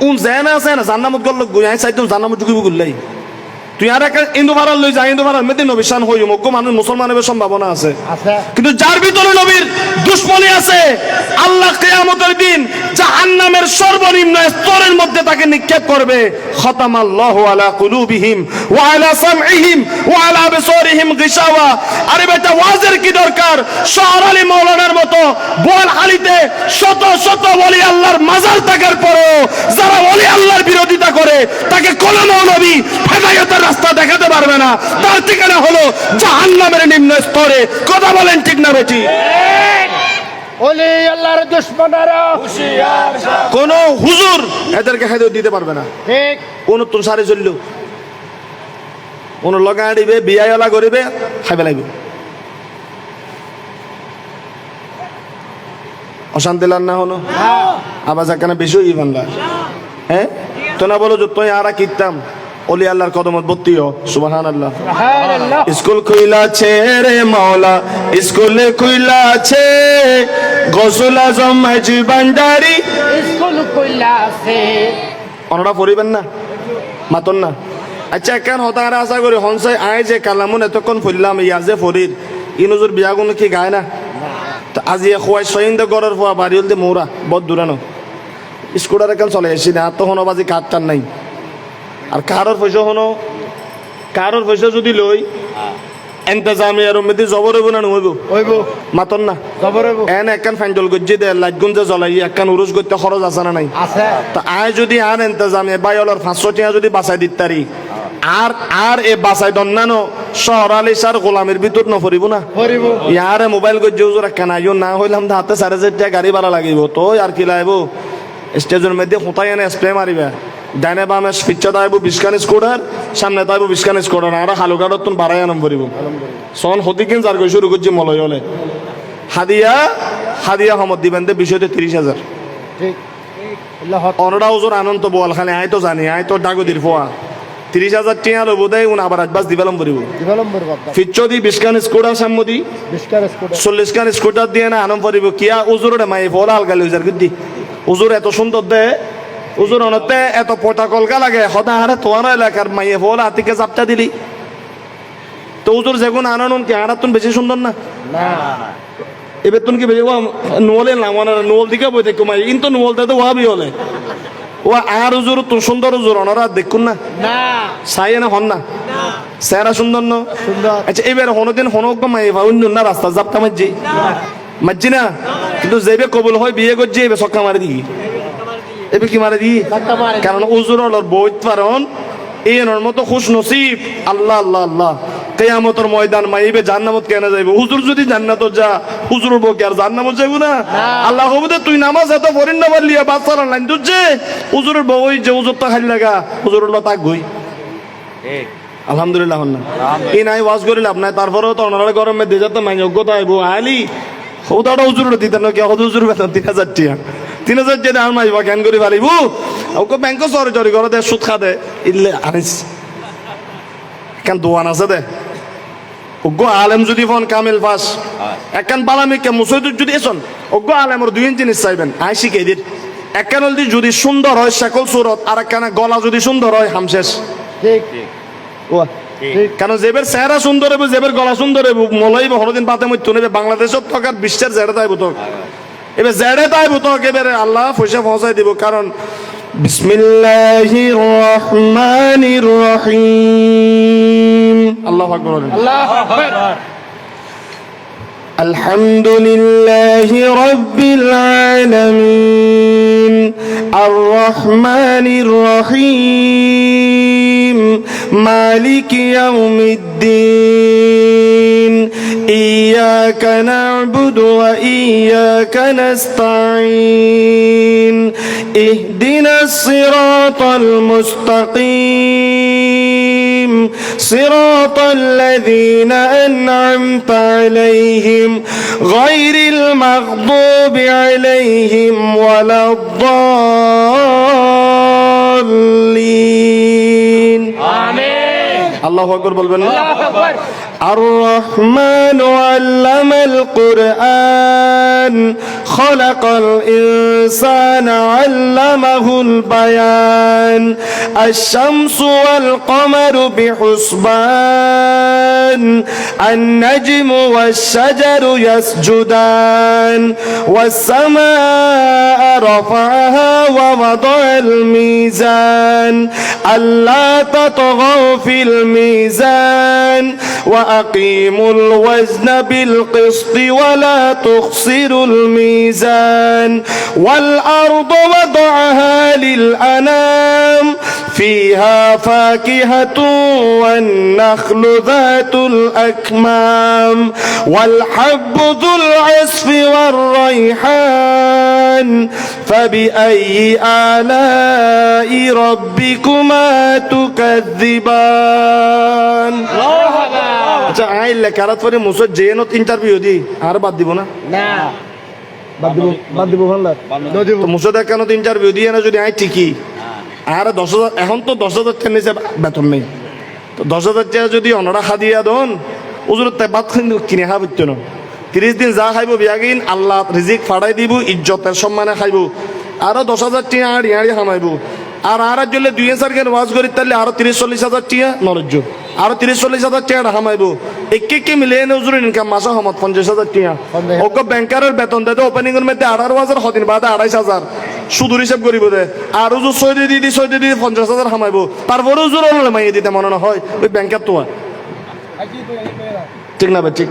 উন যায় না আছে না জান্নামত গল গুই আই চাইতুম জান্নামত ঢুকিব গুল্লাই তুই আর একটা ইন্দু ভাড়া লই যা ইন্দু ভাড়া মেদিন নবিশান হই মক্ক মানুষ মুসলমানের সম্ভাবনা আছে কিন্তু যার ভিতরে নবীর দুশমনী আছে আল্লাহ কিয়ামতের দিন জাহান্নামের সর্বনিম্ন স্তরের মধ্যে তাকে নিক্ষেপ করবে খতামাল্লাহু আলা কুলুবিহিম ওয়া আলা সামঈহিম ওয়া আলা আবসারিহিম গিশাওয়া আরে বেটা ওয়াজের কি দরকার শহর আলী মাওলানার মতো বোয়ালখালীতে শত শত ওলি আল্লাহর মাজার থাকার পরেও যারা ওলি আল্লাহর বিরোধিতা করে তাকে কোন নবী হেদায়েতের রাস্তা দেখাতে পারবে না তার ঠিকানা হলো জাহান্নামের নিম্ন স্তরে কথা বলেন ঠিক না বেটি ওলি আল্লাহর দুশমনেরা হুঁশিয়ার কোন হুজুর এদেরকে হেদায়েত দিতে পারবে না ঠিক কোন তোর সারে চলল কোন লগা আড়িবে বিয়ায়লা করিবে খাইবে লাগবে অশান্তি লান না হলো আবার যাকানে বেশি ইমানদার হ্যাঁ তো না বলো যে তুই আরা কিতাম ওলি আল্লাহর কদমত বত্তিও সুবহানাল্লাহ সুবহানাল্লাহ স্কুল খুইলাছে রে মাওলা স্কুল খুইলাছে গসল আজম মাঝি ভান্ডারি স্কুল কইলাছে অনরা পড়িবেন না মাতন না আচ্ছা কেন হতার আশা করি হনসাই আয় যে কালামুন এতক্ষণ পড়লাম ইয়াজে ফরির ইনুজুর বিয়াগুন কি গায় না তো আজি খোয়াই সহিন্দ গড়ের ফোয়া বাড়ি হলতে মৌরা বদ দূরানো স্কুটার এখন চলে এসি না তো হনো বাজি কাঠ টান নাই আর কারোর পয়সা হনো কারোর পয়সা যদি লই এন্তেজামিয়ার মধ্যে জবর হইব না নহইব হইব মাতন না খবর হইব এন একখান ফাইন্ডল গজ্জি দে লাইট গুঞ্জে জ্বলাই একখান উরুস করতে খরচ আছে না নাই আছে তা আয় যদি আর এন্তেজামিয়া বাইলর 500 টাকা যদি বাঁচাই দিতারি আর আর এ বাঁচাই দন্নানো শহর আলিসার গোলামের ভিতর নফরিব না হরিব ইয়ারে মোবাইল গজ্জি উজুর একখান আইও না হইলাম তো হাতে 4,500 টাকা গাড়ি ভাড়া লাগিব তো আর কি লাইব স্টেজের মধ্যে হোঁতাই এনে স্প্রে মারিবা ডাইনে বামে পিচ্ছা দাইব 20 খান স্কুটার সামনে দাইব 20 খান স্কুটার আর হালুকাডত তুন বাড়াই আনম পড়িব সন হতিকিন যার কই শুরু করছি মলয় হলে হাদিয়া হাদিয়া হমদ দিবেন দে বিষয়তে 30,000 ঠিক আল্লাহ হক অনড়া ওজোর আনন্দ বল খালি আই তো জানি আই তো ডাগুদির ফোয়া 30,000 টিয়া লব দেয় উন আবার আজবাস দিবেলাম পড়িব বিলম্বর কথা ফিচ্ছো দি 20 খান স্কুটার সামদি বিস্কার স্কুটার 40 খান স্কুটার দিয়ে না আনম পড়িব কিয়া উজুরে মাই ফলা আলগা লইজার গদি উজুর এত সুন্দর দে উজুর অনতে এত পটা কলকা লাগে সদা হারে তোমার এলাকার মাইয়ে ফলা হাতিকে চাপটা দিলি তো উজুর যেগুন আনন কি হারাতুন বেশি সুন্দর না না এবার তুমি কি বেশি নোয়ালে না মানে নোয়াল দিকে বই দেখো মাই কিন্তু নোয়াল তো ওয়াবি হলে ও আর উজুর তো সুন্দর উজুর অনরা দেখুন না না সাই না হন না সেরা সুন্দর ন সুন্দর আচ্ছা এবার হনদিন হনক মাই অন্য না রাস্তা যাপটা মাঝি মাঝি না কিন্তু যেবে কবুল হয় বিয়ে করছে এবার সক্কা মারি দিই এবার কি মারি দিই ধাক্কা মারে কারণ উজুর অলর বইত পারন এনর মতো খুশ নসিব আল্লাহ আল্লাহ আল্লাহ কেয়ামতের ময়দান মাইবে জান্নাত কেন যাইব হুজুর যদি জান্নাত যা হুজুর বউ কি আর জান্নাত যাইব না আল্লাহ হবুদে তুই নামাজ এত পড়িন না পারলি বাচ্চার লাইন তুলছে হুজুরের বউ ওই যে হুজুর তো খালি লাগা হুজুর লো তাক গই আলহামদুলিল্লাহ না এই নাই ওয়াজ করিল আপনার তারপরেও তো অনারা গরমে দিয়ে যেত মাই যোগ্যতা আইব আলি ওটা হুজুর দিতেন কি হুজুর বেতন 3,000 টিয়া 3,000 টাকা আর মাইবা জ্ঞান করে পারিব ওকে ব্যাংক চরে চরি করে দে সুদ খা দে ইল্লে আনিস কেন দোয়ান আছে দে ওগো আলেম যদি ফোন কামিল পাস একখান বালামিকে মুসৈদুর যদি এসন ওগো আলেমর 2 জিনিস চাইবেন আই শিখে দিন একখান হলদি যদি সুন্দর হয় সকল সুরত আর একখানা গলা যদি সুন্দর হয় হামশেষ ঠিক ও কারণ যেবের চেহারা সুন্দর হবে যেবের গলা সুন্দর হবে মলাইব হরদিন পাতে মধ্যে নেবে বাংলাদেশত থাকার বিশ্বের জেড়ে তাইব তো এবার জেড়ে তাইব তো এবারে আল্লাহ পয়সা পৌঁছাই দিব কারণ বিসমিল্লাহির রহমানির রহিম আল্লাহু আকবার বলেন আল্লাহ আকবার আলহামদুলিল্লাহি রাব্বিল আলামিন আর রহমানির রহিম মালিকি ইয়াউমিদ্দিন ইয়্যাকা না'বুদু ওয়া ইয়্যাকা নাস্তাঈন ইহদিনাস সিরাতাল মুস্তাকিম সিরাতাল লাযীনা আন'আমতা আলাইহিম গায়রিল মাগদুবি আলাইহিম ওয়ালাদ-দাল্লিন আমিন আল্লাহু আকবার বলবেন না আল্লাহু আকবার الرحمن علم القرآن خلق الإنسان علمه البيان الشمس والقمر بحسبان النجم والشجر يسجدان والسماء رفعها ووضع الميزان ألا تطغوا في الميزان وأقيموا الوزن بالقسط ولا تخسروا الميزان والأرض وضعها للأنام فيها فاكهة والنخل ذات الأكمام والحب ذو العصف والريحان فبأي آلاء ربكما تكذبان আচ্ছা আইলে কারাত পরে মুসো জেনত ইন্টারভিউ দি আর বাদ দিব না না বাদ দিব ভালো তো মুসো দেখান তো ইন্টারভিউ দিয়ে না যদি আই ঠিকই আর 10,000 এখন তো 10,000 টাকা নিচে বেতন নেই তো 10,000 টাকা যদি অনরা খাদিয়া দন উজুরত বাদ কিন্তু কিনে খাব না 30 দিন যা খাইব বিয়াগিন আল্লাহ রিজিক ফাড়াই দিব ইজ্জতের সম্মানে খাইব আরো 10,000 টাকা আর ইয়ারি হামাইব আর জলে 2,000 কেন ওয়াজ করি তাহলে আরো 30-40 হাজার টিয়া নলেজ আরো 30-40 হাজার টিয়া হামাইবো একে মিলে এনে হুজুর ইনকাম মাসে হমত 50,000 টিয়া ওকে ব্যাংকারের বেতন দেয় ওপেনিং এর মধ্যে 18,000 হদিন বাদে 28,000 সুদূর হিসাব করিব দে আর হুজুর 6 দিয়ে 50,000 হামাইবো তারপরে হুজুর হলে মাইয়ে দিতে মনে না হয় ওই ব্যাংকার তো হয়। ঠিক না ভাই ঠিক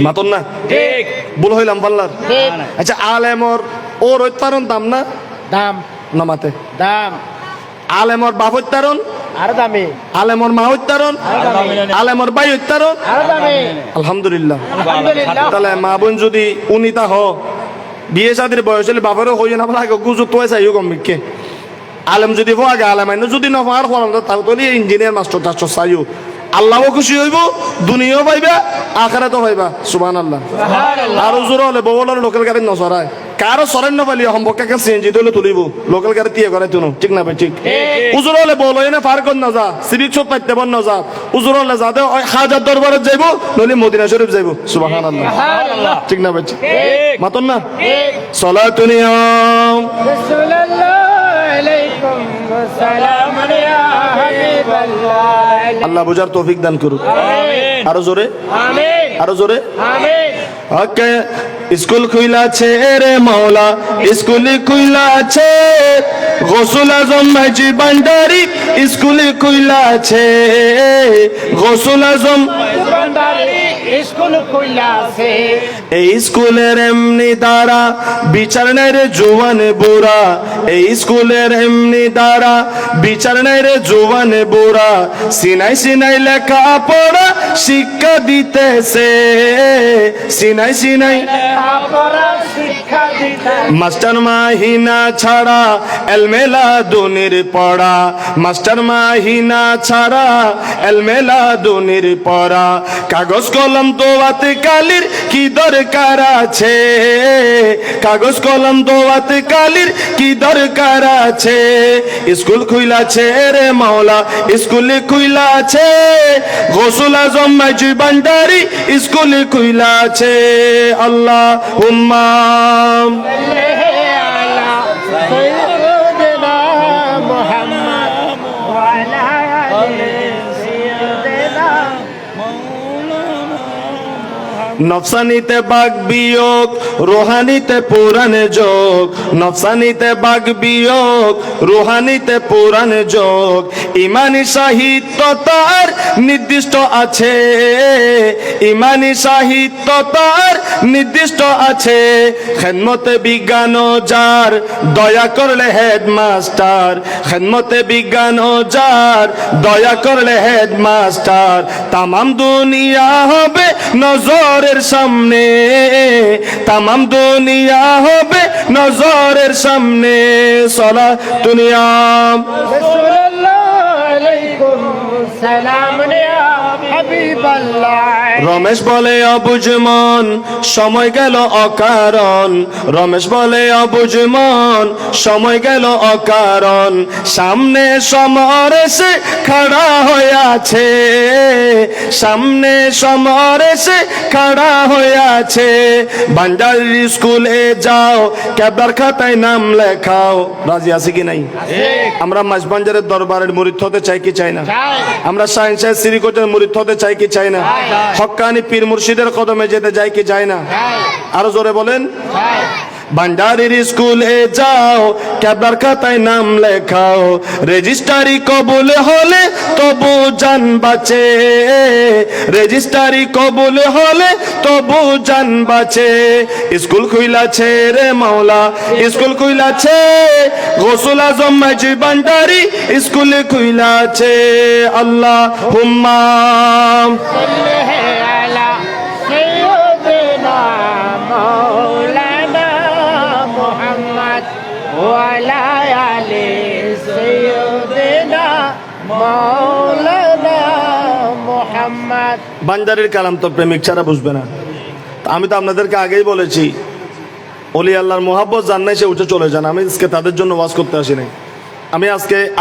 মাতন না ঠিক ভুল হইলাম পাল্লার ঠিক আচ্ছা আলেমর ও রৈতারণ দাম না দাম নামাতে দাম আলেমর বাপ হত্যারণ আরো দামি আলেমর মা হত্যারণ আলেমর ভাই হত্যারণ আরো দামি আলহামদুলিল্লাহ আলহামদুলিল্লাহ তাহলে মা বোন যদি উনিতা হ বিয়ে শাদির বয়স হলে বাপেরও হইয়ে না লাগে গুজু তো চাইও কম বিকে আলেম যদি হো আগে আলেম আইন যদি নফার ফলাম তাহলে ইঞ্জিনিয়ার মাস্টার টাস্টার চাইও আল্লাহও খুশি হইব দুনিয়াও পাইবা আখারাতও পাইবা সুবহানাল্লাহ আর জোর হলে বউলার লোকাল গাড়ি নসরায় কারো সরেন না পালিয়ে সম্পর্কে সিএনজি দিলে তুলিব লোকাল গাড়ি দিয়ে করে তুনো ঠিক না ভাই ঠিক উজুর হলে বল না পার কর না যা সিভিক সব পাইতে বন না যা উজুর হলে যাতে ওই হাজার দরবারে যাইব নইলে মদিনা শরীফ যাইব সুবহানাল্লাহ ঠিক না ভাই ঠিক মাতন না সালাতুন ইয়া রাসূলুল্লাহ আলাইকুম সালাম ইয়া হাবিবাল্লাহ আল্লাহ বুঝার তৌফিক দান করুক আরো জোরে আমিন আরো জোরে আমিন ওকে স্কুল খুইলাছে রে মাওলা স্কুল খুইলাছে গোসল আজম মাঝি ভান্ডারি স্কুল খুইলাছে গোসল আজম ভান্ডারি স্কুল খুইলাছে এই স্কুলের এমনি দ্বারা বিচার নাই রে জোয়ান বুড়া এই স্কুলের এমনি দ্বারা বিচার নাই রে জোয়ান বুড়া সিনাই সিনাই লেখা পড়া শিক্ষা দিতেছে সিনাই সিনাই আপরা শিক্ষা দিতে মাস্টার মাহিনা ছাড়া এলমেলা দুনির পড়া মাস্টার মাহিনা ছাড়া এলমেলা দুনির পড়া কাগজ কলম দোয়াতে কালির কি দরকার আছে কাগজ কলম দোয়াতে কালির কি দরকার আছে স্কুল খুইলাছে রে মাওলা স্কুল খুইলাছে গোসল আজম মাঝি ভান্ডারি স্কুল খুইলাছে আল্লাহ হুম্মা على سيدنا محمد وعلى آل سيدنا নফসানিতে বাগ বিয়োগ রোহানিতে পুরাণ যোগ নফসানিতে বাগ বিয়োগ রোহানিতে পুরাণ যোগ ইমানি সাহিত্য তার নির্দিষ্ট আছে ইমানি সাহিত্য তার নির্দিষ্ট আছে খেদমতে বিজ্ঞান যার দয়া করলে হেডমাস্টার খেদমতে বিজ্ঞান যার দয়া করলে হেডমাস্টার তামাম দুনিয়া হবে নজরের সামনে তামাম দুনিয়া হবে নজরের সামনে সালাতুন ইয়া رسول الله عليكم سلام يا حبيب الله রমেশ বলে অবুঝমন সময় গেল অকারণ রমেশ বলে অবুঝমন সময় গেল অকারণ সামনে সমর এসে খাড়া হয়ে আছে সামনে সমর এসে খাড়া হয়ে আছে ভান্ডারি স্কুলে যাও ক্যাবলার খাতায় নাম লেখাও রাজি আছে কি নাই আমরা মাঝবাঞ্জারের দরবারের মুরিদ হতে চাই কি চাই না আমরা সায়েন্সের শ্রীকোটের মুরিদ হতে চাই কি চাই না হক্কানি পীর মুর্শিদের কদমে যেতে যাই কি চাই না আরো জোরে বলেন ভান্ডারির স্কুলে যাও ক্যাবলার খাতায় নাম লেখাও রেজিস্ট্রারি কবুল হলে তবু জান বাঁচে রেজিস্ট্রারি কবুল হলে তবু জান বাঁচে স্কুল খুইলাছে রে মাওলা স্কুল খুইলাছে গোসল আজম মাঝি ভান্ডারি স্কুল খুইলাছে আল্লাহ হুম্মা صل على سيدنا مولانا محمد وعلى آل سيدنا مولانا محمد ভান্ডারির কালাম তো প্রেমিক ছাড়া বুঝবে না আমি তো আপনাদেরকে আগেই বলেছি ওলি আল্লাহর মোহাব্বত জান নাই সে উঠে চলে যান আমি আজকে তাদের জন্য ওয়াজ করতে আসি নাই আমি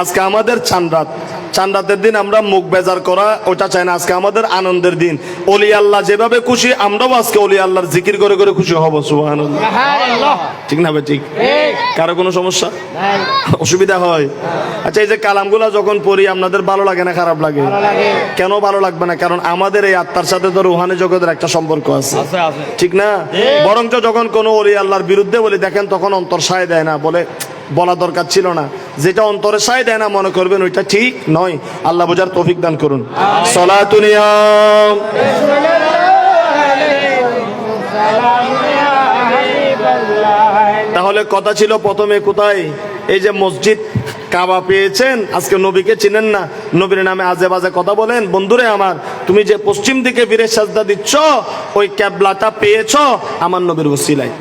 আজকে আমাদের চান রাত চান রাতের দিন আমরা মুখ বেজার করা ওটা চাই না। আজকে আমাদের আনন্দের দিন। ওলি আল্লাহ যেভাবে খুশি, আমরাও আজকে ওলি আল্লাহর জিকির করে করে খুশি হব। সুবহানাল্লাহ, সুবহানাল্লাহ। ঠিক না ভাই? ঠিক। ঠিক। কারো কোনো সমস্যা, নাই। অসুবিধা হয়? আচ্ছা, এই যে কালামগুলা যখন পড়ি আপনাদের ভালো লাগে না খারাপ লাগে? ভালো লাগে। কেন ভালো লাগবে না? কারণ আমাদের এই আত্মার সাথে তো রুহানি জগতের একটা সম্পর্ক আছে, ঠিক না? বরঞ্চ যখন কোনো ওলি আল্লাহর বিরুদ্ধে বলি দেখেন তখন অন্তর সায় দেয় না, বলে বলা দরকার ছিল না। যেটা অন্তরে সায় দেয় না মনে করবেন ওইটা ঠিক নয়। আল্লাহ বুঝার তৌফিক দান করুন। সালাতুন ইয়া তাহলে কথা ছিল প্রথমে কোথায়? এই যে মসজিদ কাবা পেয়েছেন, আজকে নবীকে চিনেন না, নবীর নামে আজে বাজে কথা বলেন। বন্ধুরে আমার, তুমি যে পশ্চিম দিকে ফিরে সাজদা দিচ্ছ ওই ক্যাবলাটা পেয়েছ আমার নবীর ওসিলায়।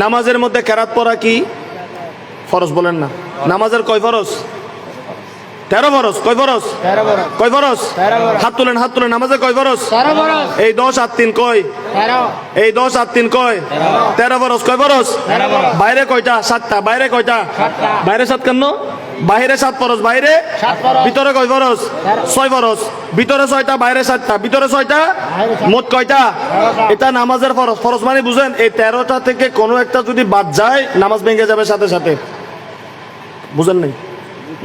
নামাজের মধ্যে কেরাত পড়া কি ফরজ? বলেন না। নামাজের কয় ফরজ? 13 ফরজ। কয় ফরজ? 13 বড়। কয় ফরজ? 13 ফরজ। হাত তুলেন, হাত তুলেন। নামাজে কয় ফরজ? 13 বড়। এই 10 আর 3 কয়? 13। এই 10 আর 3 কয়? 13 ফরজ। কয় ফরজ? 13 ফরজ। বাইরে কয়টা? 7টা। বাইরে কয়টা? 7টা। বাইরে 7 কেন? বাইরে 7 ফরজ, বাইরে 7 ফরজ। ভিতরে কয় ফরজ? 6 ফরজ। ভিতরে 6টা, বাইরে 7টা। ভিতরে 6টা, বাইরে 7টা। মোট কয়টা? 13টা। এটা নামাজের ফরজ। ফরজ মানে বুঝেন, এই 13টা থেকে কোনো একটা যদি বাদ যায় নামাজ ভেঙে যাবে সাথে সাথে। বুঝেন নাই?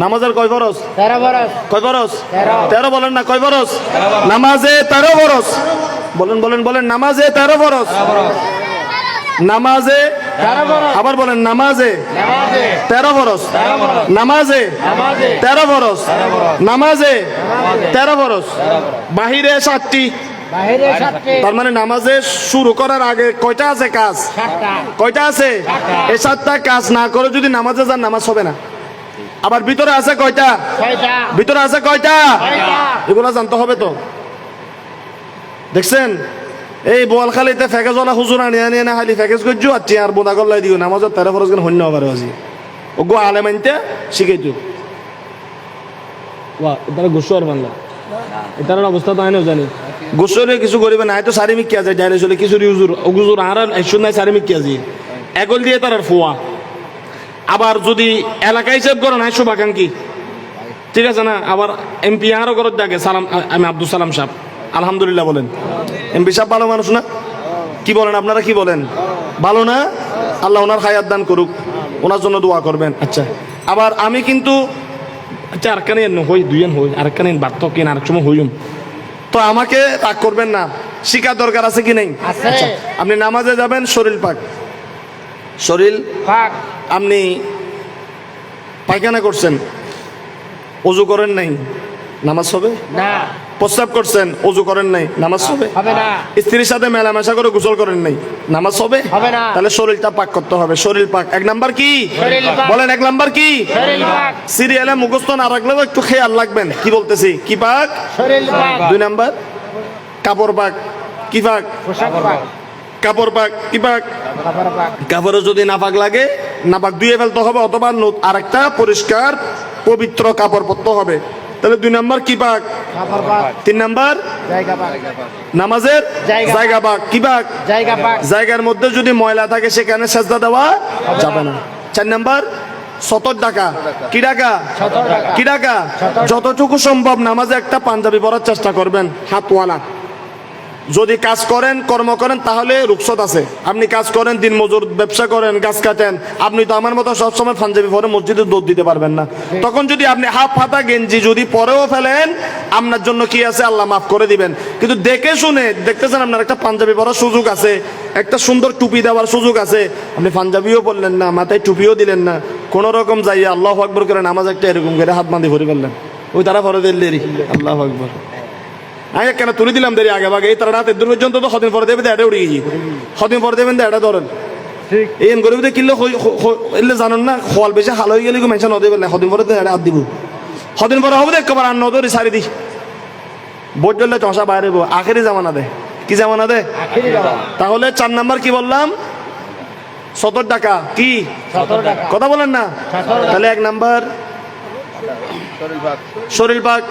নামাজের কয় ফরজ? 13 বড়। কয় ফরজ? 13। 13 বলেন না, কয় ফরজ? নামাজে 13 ফরজ। বলেন বলেন বলেন, নামাজে 13 ফরজ। নামাজে 13 বড়। আবার বলেন, নামাজে নামাজে 13 ফরজ। 13 বড়। নামাজে নামাজে 13 ফরজ। নামাজে 13 ফরজ। বাহিরে 7টি। বাহিরে 7টি। তার মানে নামাজে শুরু করার আগে কয়টা আছে কাজ? 7টা। কয়টা আছে? এই 7টা কাজ না করে যদি নামাজে যান নামাজ হবে না। আবার ভিতরে আছে কয়টা? 6টা। ভিতরে আছে কয়টা? 6টা। এগুলো জানতে হবে তো। দেখছেন এই বোয়ালখালীতে ফ্যাকেজওয়ালা হুজুর আনিয়ে নিয়ে না খালি ফ্যাকেজ করছো আর চেয়ার বোনা গল্লাই দিও নামাজের 13 ফরজ কেন হন্য পারে আজি ও গো আলেম আনতে শিখাইতো ওয়া এটা গোসর বাংলা এটার অবস্থা তো আইনো জানি গোসরে কিছু করিবে না হয়তো সারি মিকিয়া যায় ডাইনে চলে কিছু হুজুর ও হুজুর আর আইসুন নাই সারি মিকিয়া জি এগল দিয়ে তার ফোয়া আবার যদি এলাকা হিসাব করেন আই শুভাকাঙ্ক্ষী ঠিক আছে না আবার এমপি আরও ঘর ডাকে সালাম আমি আব্দুল সালাম সাহেব আলহামদুলিল্লাহ বলেন এমপি সাহেব ভালো মানুষ না কি বলেন আপনারা কি বলেন ভালো না আল্লাহ ওনার হায়াত দান করুক ওনার জন্য দোয়া করবেন আচ্ছা আবার আমি কিন্তু আচ্ছা আরেকখানে হই দুইজন হই আরেকখানে বার্ত কিন আরেক সময় হইম তো আমাকে রাগ করবেন না শিকার দরকার আছে কি নেই আছে। আচ্ছা আপনি নামাজে যাবেন শরীর পাক শরীর পাক। আপনি পায়খানা করছেন অজু করেন নাই নামাজ হবে না প্রস্রাব করছেন অজু করেন নাই নামাজ হবে হবে না স্ত্রীর সাথে মেলামেশা করে গোসল করেন নাই নামাজ হবে হবে না। তাহলে শরীরটা পাক করতে হবে শরীর পাক এক নাম্বার কি শরীর পাক। বলেন এক নাম্বার কি শরীর পাক সিরিয়ালে মুখস্থ না রাখলেও একটু খেয়াল রাখবেন কি বলতেছি কি পাক শরীর পাক দুই নাম্বার কাপড় পাক কি পাক পোশাক পাক কাপড় পাক কি পাক কাপড় পাক কাপড়ে যদি নাপাক লাগে নাপাক ধুয়ে ফেলতে হবে অথবা আরেকটা পরিষ্কার পবিত্র কাপড় পরতে হবে তাহলে দুই নাম্বার কি পাক কাপড় পাক তিন নাম্বার জায়গা পাক নামাজের জায়গা। জায়গা পাক কি পাক জায়গা পাক জায়গার মধ্যে যদি ময়লা থাকে সেখানে সেজদা দেওয়া যাবে না চার নাম্বার সতর টাকা কি টাকা সতর টাকা। কি টাকা যতটুকু সম্ভব নামাজে একটা পাঞ্জাবি পরার চেষ্টা করবেন হাতওয়ালা যদি কাজ করেন কর্ম করেন তাহলে রুখসত আছে আপনি কাজ করেন দিন মজুর ব্যবসা করেন গাছ কাটেন আপনি তো আমার মতো সবসময় পাঞ্জাবি পরে মসজিদে দৌড় দিতে পারবেন না তখন যদি আপনি হাফ হাতা গেঞ্জি যদি পরেও ফেলেন আপনার জন্য কি আছে আল্লাহ মাফ করে দিবেন কিন্তু দেখে শুনে দেখতেছেন আপনার একটা পাঞ্জাবি পরার সুযোগ আছে একটা সুন্দর টুপি দেওয়ার সুযোগ আছে আপনি পাঞ্জাবিও পরলেন না মাথায় টুপিও দিলেন না কোনো রকম যাইয়া আল্লাহ আকবর করে নামাজ একটা এরকম করে হাত বাঁধি ভরে ফেললেন ওই তারা পরে দিল্লি আল্লাহ আকবর আমি কেন তুলে দিলাম দেরি আগে ভাগে এই তারা রাত দূর পর্যন্ত তো সদিন পরে দেবে এটা উড়ে গিয়ে সদিন পরে দেবেন এটা ধরেন ঠিক এই গরিবদের কিনলে এলে জানেন না খোয়াল বেশি হাল হয়ে গেলে মেনশন হতে পারলে সদিন পরে এটা হাত দিব সদিন পরে হবে একবার আর নদরি সারি দি বোট জ্বললে চষা বাইরে আখেরি জামানা দে কি জামানা দে আখিরি যাওয়া তাহলে 4 নাম্বার কি বললাম 70 টাকা কি 17 টাকা কথা বলেন না 17 টাকা। তাহলে 1 নাম্বার শরীর পাক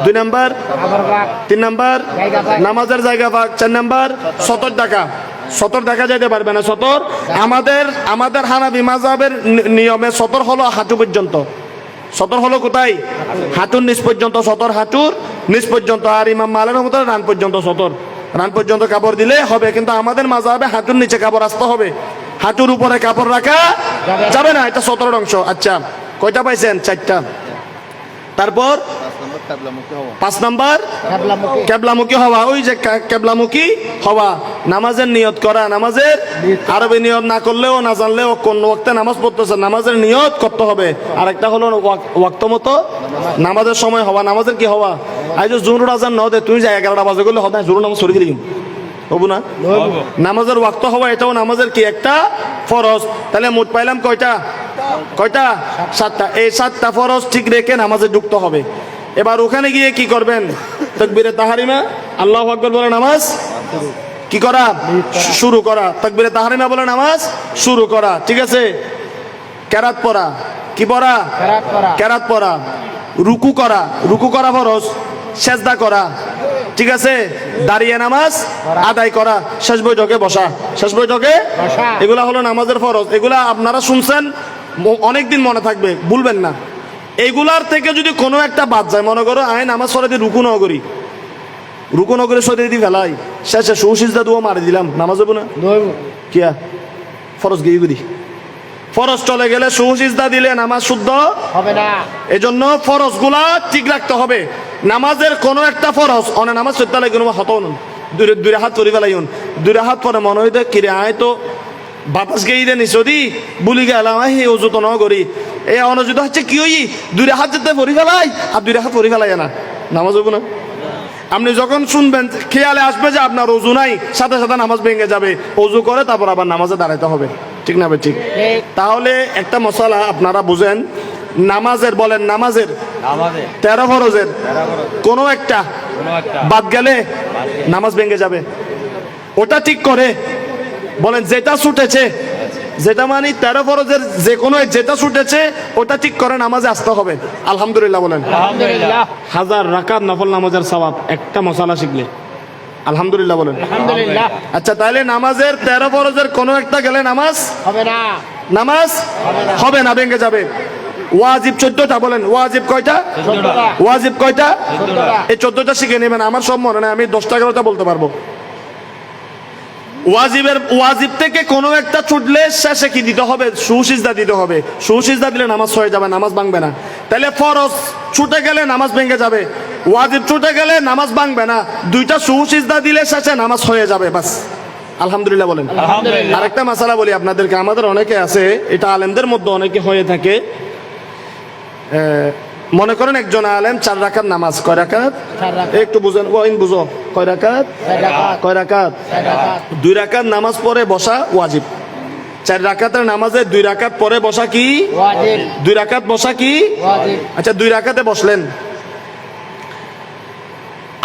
2 নাম্বার কাপড় পাক 3 নাম্বার জায়গা পাক। নামাজের জায়গা পাক 4 নাম্বার 70 টাকা 70 টাকা যাইতে পারবে না 70 আমাদের হানাফি মাযহাবের নিয়মে 70 হলো হাঁটু পর্যন্ত সতর হলো কোথায়? হাঁটুর নিচ পর্যন্ত সতর, হাঁটুর নিচ পর্যন্ত। আর ইমাম মালের মতো রান পর্যন্ত সতর, রান পর্যন্ত কাপড় দিলে হবে। কিন্তু আমাদের মাযহাবে হাঁটুর নিচে কাপড় আসতে হবে, হাঁটুর উপরে কাপড় রাখা যাবে না। এটা 17 অংশ। আচ্ছা, কয়টা পাইছেন? 4টা। তারপর 5 নাম্বার ক্যাবলামুখী। কেবলামুখী হওয়া। ওই যে কেবলামুখী হওয়া, নামাজের নিয়ত করা। নামাজের আরবি নিয়ত না করলেও না জানলেও কোন ওয়াক্তে নামাজ পড়তেছে নামাজের নিয়ত করতে হবে। আরেকটা হলো ওয়াক্ত মতো নামাজের সময় হওয়া। নামাজের কি হওয়া? আজ জোহর আজান ন দে, তুমি যে 11টা বাজে গেলে হবে জোহর নামাজ সরি ফেলি হবো না? নামাজের ওয়াক্ত হওয়া এটাও নামাজের কি একটা ফরজ। তাহলে মোট পাইলাম কয়টা? কয়টা? 7টা। এই 7টা ফরজ ঠিক রেখে নামাজে যুক্ত হবে। এবার ওখানে গিয়ে কি করবেন? তাকবীরে তাহরিমা, আল্লাহু আকবার বলে নামাজ কি করা? শুরু করা। তাকবীরে তাহরিমা বলে নামাজ শুরু করা। ঠিক আছে? কেরাত পড়া। কি পড়া? কেরাত করা। কেরাত পড়া। রুকু করা। রুকু করা ফরজ। সেজদা করা। ঠিক আছে? দাঁড়িয়ে নামাজ আদায় করা। শেষ বৈঠকে বসা। শেষ বৈঠকে বসা। এগুলা হলো নামাজের ফরজ। এগুলা আপনারা শুনছেন, অনেকদিন মনে থাকবে, ভুলবেন না। এইগুলার থেকে যদি কোনো একটা বাদ যায়, মনে করো আইন নামাজ পড়ে দিয়ে রুকু নগরী, রুকু নগরী সরে দিয়ে ফেলাই, শেষে সুশিজদা দুয়া মারি দিলাম, নামাজ হবো না? দইব। কিয়া ফরজ গিয়ে করি, ফরজ চলে গেলে সুশিজদা দিলে নামাজ শুদ্ধ হবে না। এজন্য ফরজ গুলা ঠিক রাখতে হবে। নামাজের কোনো একটা ফরজ অনে নামাজ সত্যি লাগে হতো না, দুই হাত তরি ফেলাইন, দুই হাত পরে মনে হইতে কিরে আয় তো বাতাস গেই দে নিচদি বুলি গেলাম হে অজুত ন করি এই অনুজিত হচ্ছে কি হই দুই হাত যেতে পরি ফেলাই আর দুই হাত পরি ফেলাই না, নামাজ হবো না? আপনি যখন শুনবেন খেয়ালে আসবে যে আপনার অজু নাই, সাথে সাথে নামাজ ভেঙে যাবে, অজু করে তারপর আবার নামাজে দাঁড়াইতে হবে। ঠিক না ভাই? ঠিক। ঠিক। তাহলে একটা মশলা আপনারা বুঝেন, নামাজের বলেন নামাজের আমাদের 13 ফরজের কোনো একটা কোনো একটা বাদ গেলে নামাজ ভেঙে যাবে। ওটা ঠিক করে বলেন যেটা ছুটেছে, যেটা মানে 13 ফরজের যে কোনো যেটা ছুটেছে ওটা ঠিক করে নামাজে আসতে হবে। আলহামদুলিল্লাহ বলেন। আলহামদুলিল্লাহ। 1000 রাকাত নফল নামাজের সওয়াব একটা মশলা শিখলে। আলহামদুলিল্লাহ বলেন। আলহামদুলিল্লাহ। আচ্ছা, তাহলে নামাজের 13 ফরজের কোনো একটা গেলে নামাজ হবে না। নামাজ হবে না, ভেঙে যাবে। ওয়াজিব 14টা বলেন, ওয়াজিব কয়টা? 14টা। ওয়াজিব কয়টা? 14টা। এই 14টা শিখে নেবেন, আমার সব মনে নাই, আমি 10টা 11টা বলতে পারবো। ওয়াজিব থেকে কোনো একটা ছুটলে শেষে কি দিতে হবে? সুসিজদা দিতে হবে। সুসিজদা দিলে নামাজ হয়ে যাবে, নামাজ ভাঙবে না। তাহলে ফরজ ছুটে গেলে নামাজ ভেঙে যাবে, ওয়াজিব ছুটে গেলে নামাজ ভাঙবে না, দুইটা সুসিজদা দিলে শেষে নামাজ হয়ে যাবে, বাস। আলহামদুলিল্লাহ বলেন। আলহামদুলিল্লাহ। আরেকটা মাসালা বলি আপনাদেরকে, আমাদের অনেকে আছে, এটা আলেমদের মধ্যে অনেকে হয়ে থাকে, মনে করেন একজন আলেম 4 রাকাত নামাজ, কয় রাকাত? 4 রাকাত। একটু বুঝেন, ওইন বুঝো, কয় রাকাত? 4 রাকাত। কয় রাকাত? 4 রাকাত। 2 রাকাত নামাজ পড়ে বসা ওয়াজিব। 4 রাকাতের নামাজে 2 রাকাত পরে বসা কি? ওয়াজিব। 2 রাকাত বসা কি? ওয়াজিব। আচ্ছা, 2 রাকাতে বসলেন,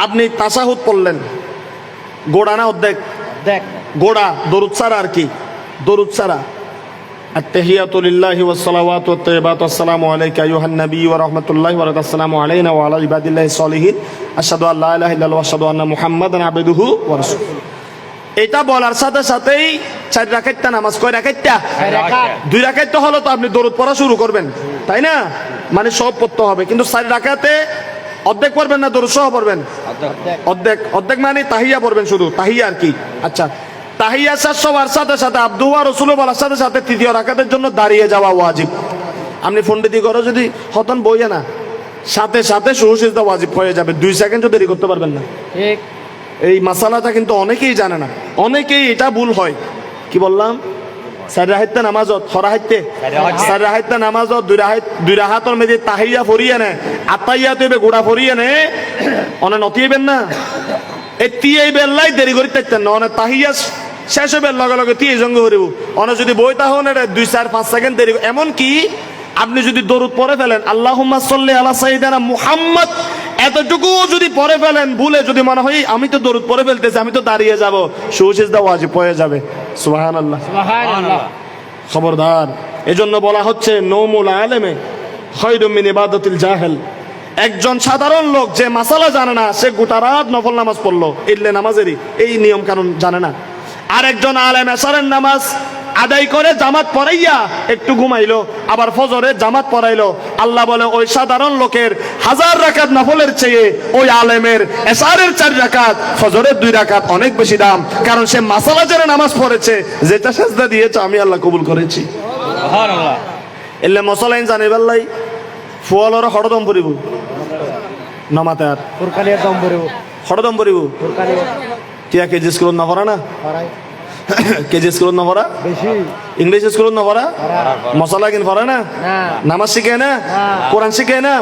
আপনি তাশাহুদ পড়লেন, গোড়া না অর্ধেক? দেখ। গোড়া, দরুদ ছাড়া আর কি, দরুদ ছাড়া। আত্তাহিয়াতু লিল্লাহি ওয়াস সালাওয়াতু ওয়াত তাইয়্যিবাতু আসসালামু আলাইকা আইয়ুহান নাবী ওয়া রাহমাতুল্লাহি ওয়া বারাকাতুহু, আসসালামু আলাইনা ওয়া আলা ইবাদিল্লাহিস সলিহিন, আশহাদু আল্লা ইলাহা ইল্লাল্লাহ ওয়া আশহাদু আন্না মুহাম্মাদান আবদুহু ওয়া রাসূলুহু। এটা বলার সাথে সাথেই 4 রাকাতটা নামাজ, কয় রাকাতটা? 4 রাকাত। 2 রাকাত তো হলো, তো আপনি দরুদ পড়া শুরু করবেন, তাই না? মানে সব পড়তে হবে, কিন্তু 4 রাকাতে অর্ধেক পড়বেন না দরুদ সহ পড়বেন? দেখ। অর্ধেক। অর্ধেক মানে তাহিয়া পড়বেন শুধু, তাহিয়া আর কি। আচ্ছা, তাহিয়া শেষ হওয়ার সাথে সাথে আব্দুহু ওয়া রাসূলুহু বলার সাথে সাথে 3য় রাকাতের জন্য দাঁড়িয়ে যাওয়া ওয়াজিব। আপনি ফন্ডিতি করো যদি হতন বইয়ে না, সাথে সাথে সুসিজদা ওয়াজিব হয়ে যাবে, 2 সেকেন্ডও দেরি করতে পারবেন না। ঠিক। এই মাসালাটা কিন্তু অনেকেই জানে না, অনেকেই এটা ভুল হয়। কি বললাম? 4 রাকাত নামাজত, হরাহাইতে 4 রাকাত নামাজত 2 রাকাতর মধ্যে তাহিয়া ফরিয়ে নে, আতাইয়া তবে গোড়া ফরিয়ে নে, অনে নতিয়েবেন না, এই বেল্লাই দেরি করি থাকতেন না, অনে তাহিয়া শেষ হবে লগে লগে তি জঙ্গ করিব, অনে যদি বইতা হন 2-4-5 সেকেন্ড দেরি। এমন কি আপনি যদি দরুদ পড়ে ফেলেন, আল্লাহুম্মা সাল্লি আলা সাইয়্যিদিনা মুহাম্মদ, এতটুকু যদি পড়ে ফেলেন ভুলে, যদি মনে হয় আমি তো দরুদ পড়ে ফেলতেছি, আমি তো দাঁড়িয়ে যাব, সুসিজদা ওয়াজিব হয়ে যাবে। সুবহানাল্লাহ। সুবহানাল্লাহ। খবরদার। এজন্য বলা হচ্ছে নৌমুল আলেমে খায়রুম মিন ইবাদাতিল জাহেল। একজন সাধারণ লোক যে মাসালা জানে না, সে গোটা রাত নফল নামাজ পড়লো, ইল্লে নামাজেরই এই নিয়ম কানুন জানে না। আর একজন আলেম এশারের নামাজ আদায় করে জামাত পড়াইয়া একটু ঘুমাইলো, আবার ফজরে জামাত পড়াইলো। আল্লাহ বলে ওই সাধারণ লোকের 1000 রাকাত নফলের চেয়ে ওই আলেমের এশারের 4 রাকাত, ফজরের 2 রাকাত অনেক বেশি দাম। কারণ সে মাসালা জেনে নামাজ পড়েছে, যেটা সেজদা দিয়েছে আমি আল্লাহ কবুল করেছি। সুবহানাল্লাহ। এলে মশলাইন জানি বেল্লাই ফুয়ালর হরদম পরিব নমাতে আর ফুরকানিয়া দম পড়ব, হরদম পরিব ফুরকানিয়া টিয়া কেজি স্কুলত নপড়া না, পড়াই কেজি স্কুলত নপড়া, বেশি ইংলিশ স্কুলত নপড়া, মশলা কিন পড়ে না, না নামাজ শিখে না, কোরআন শিখে না।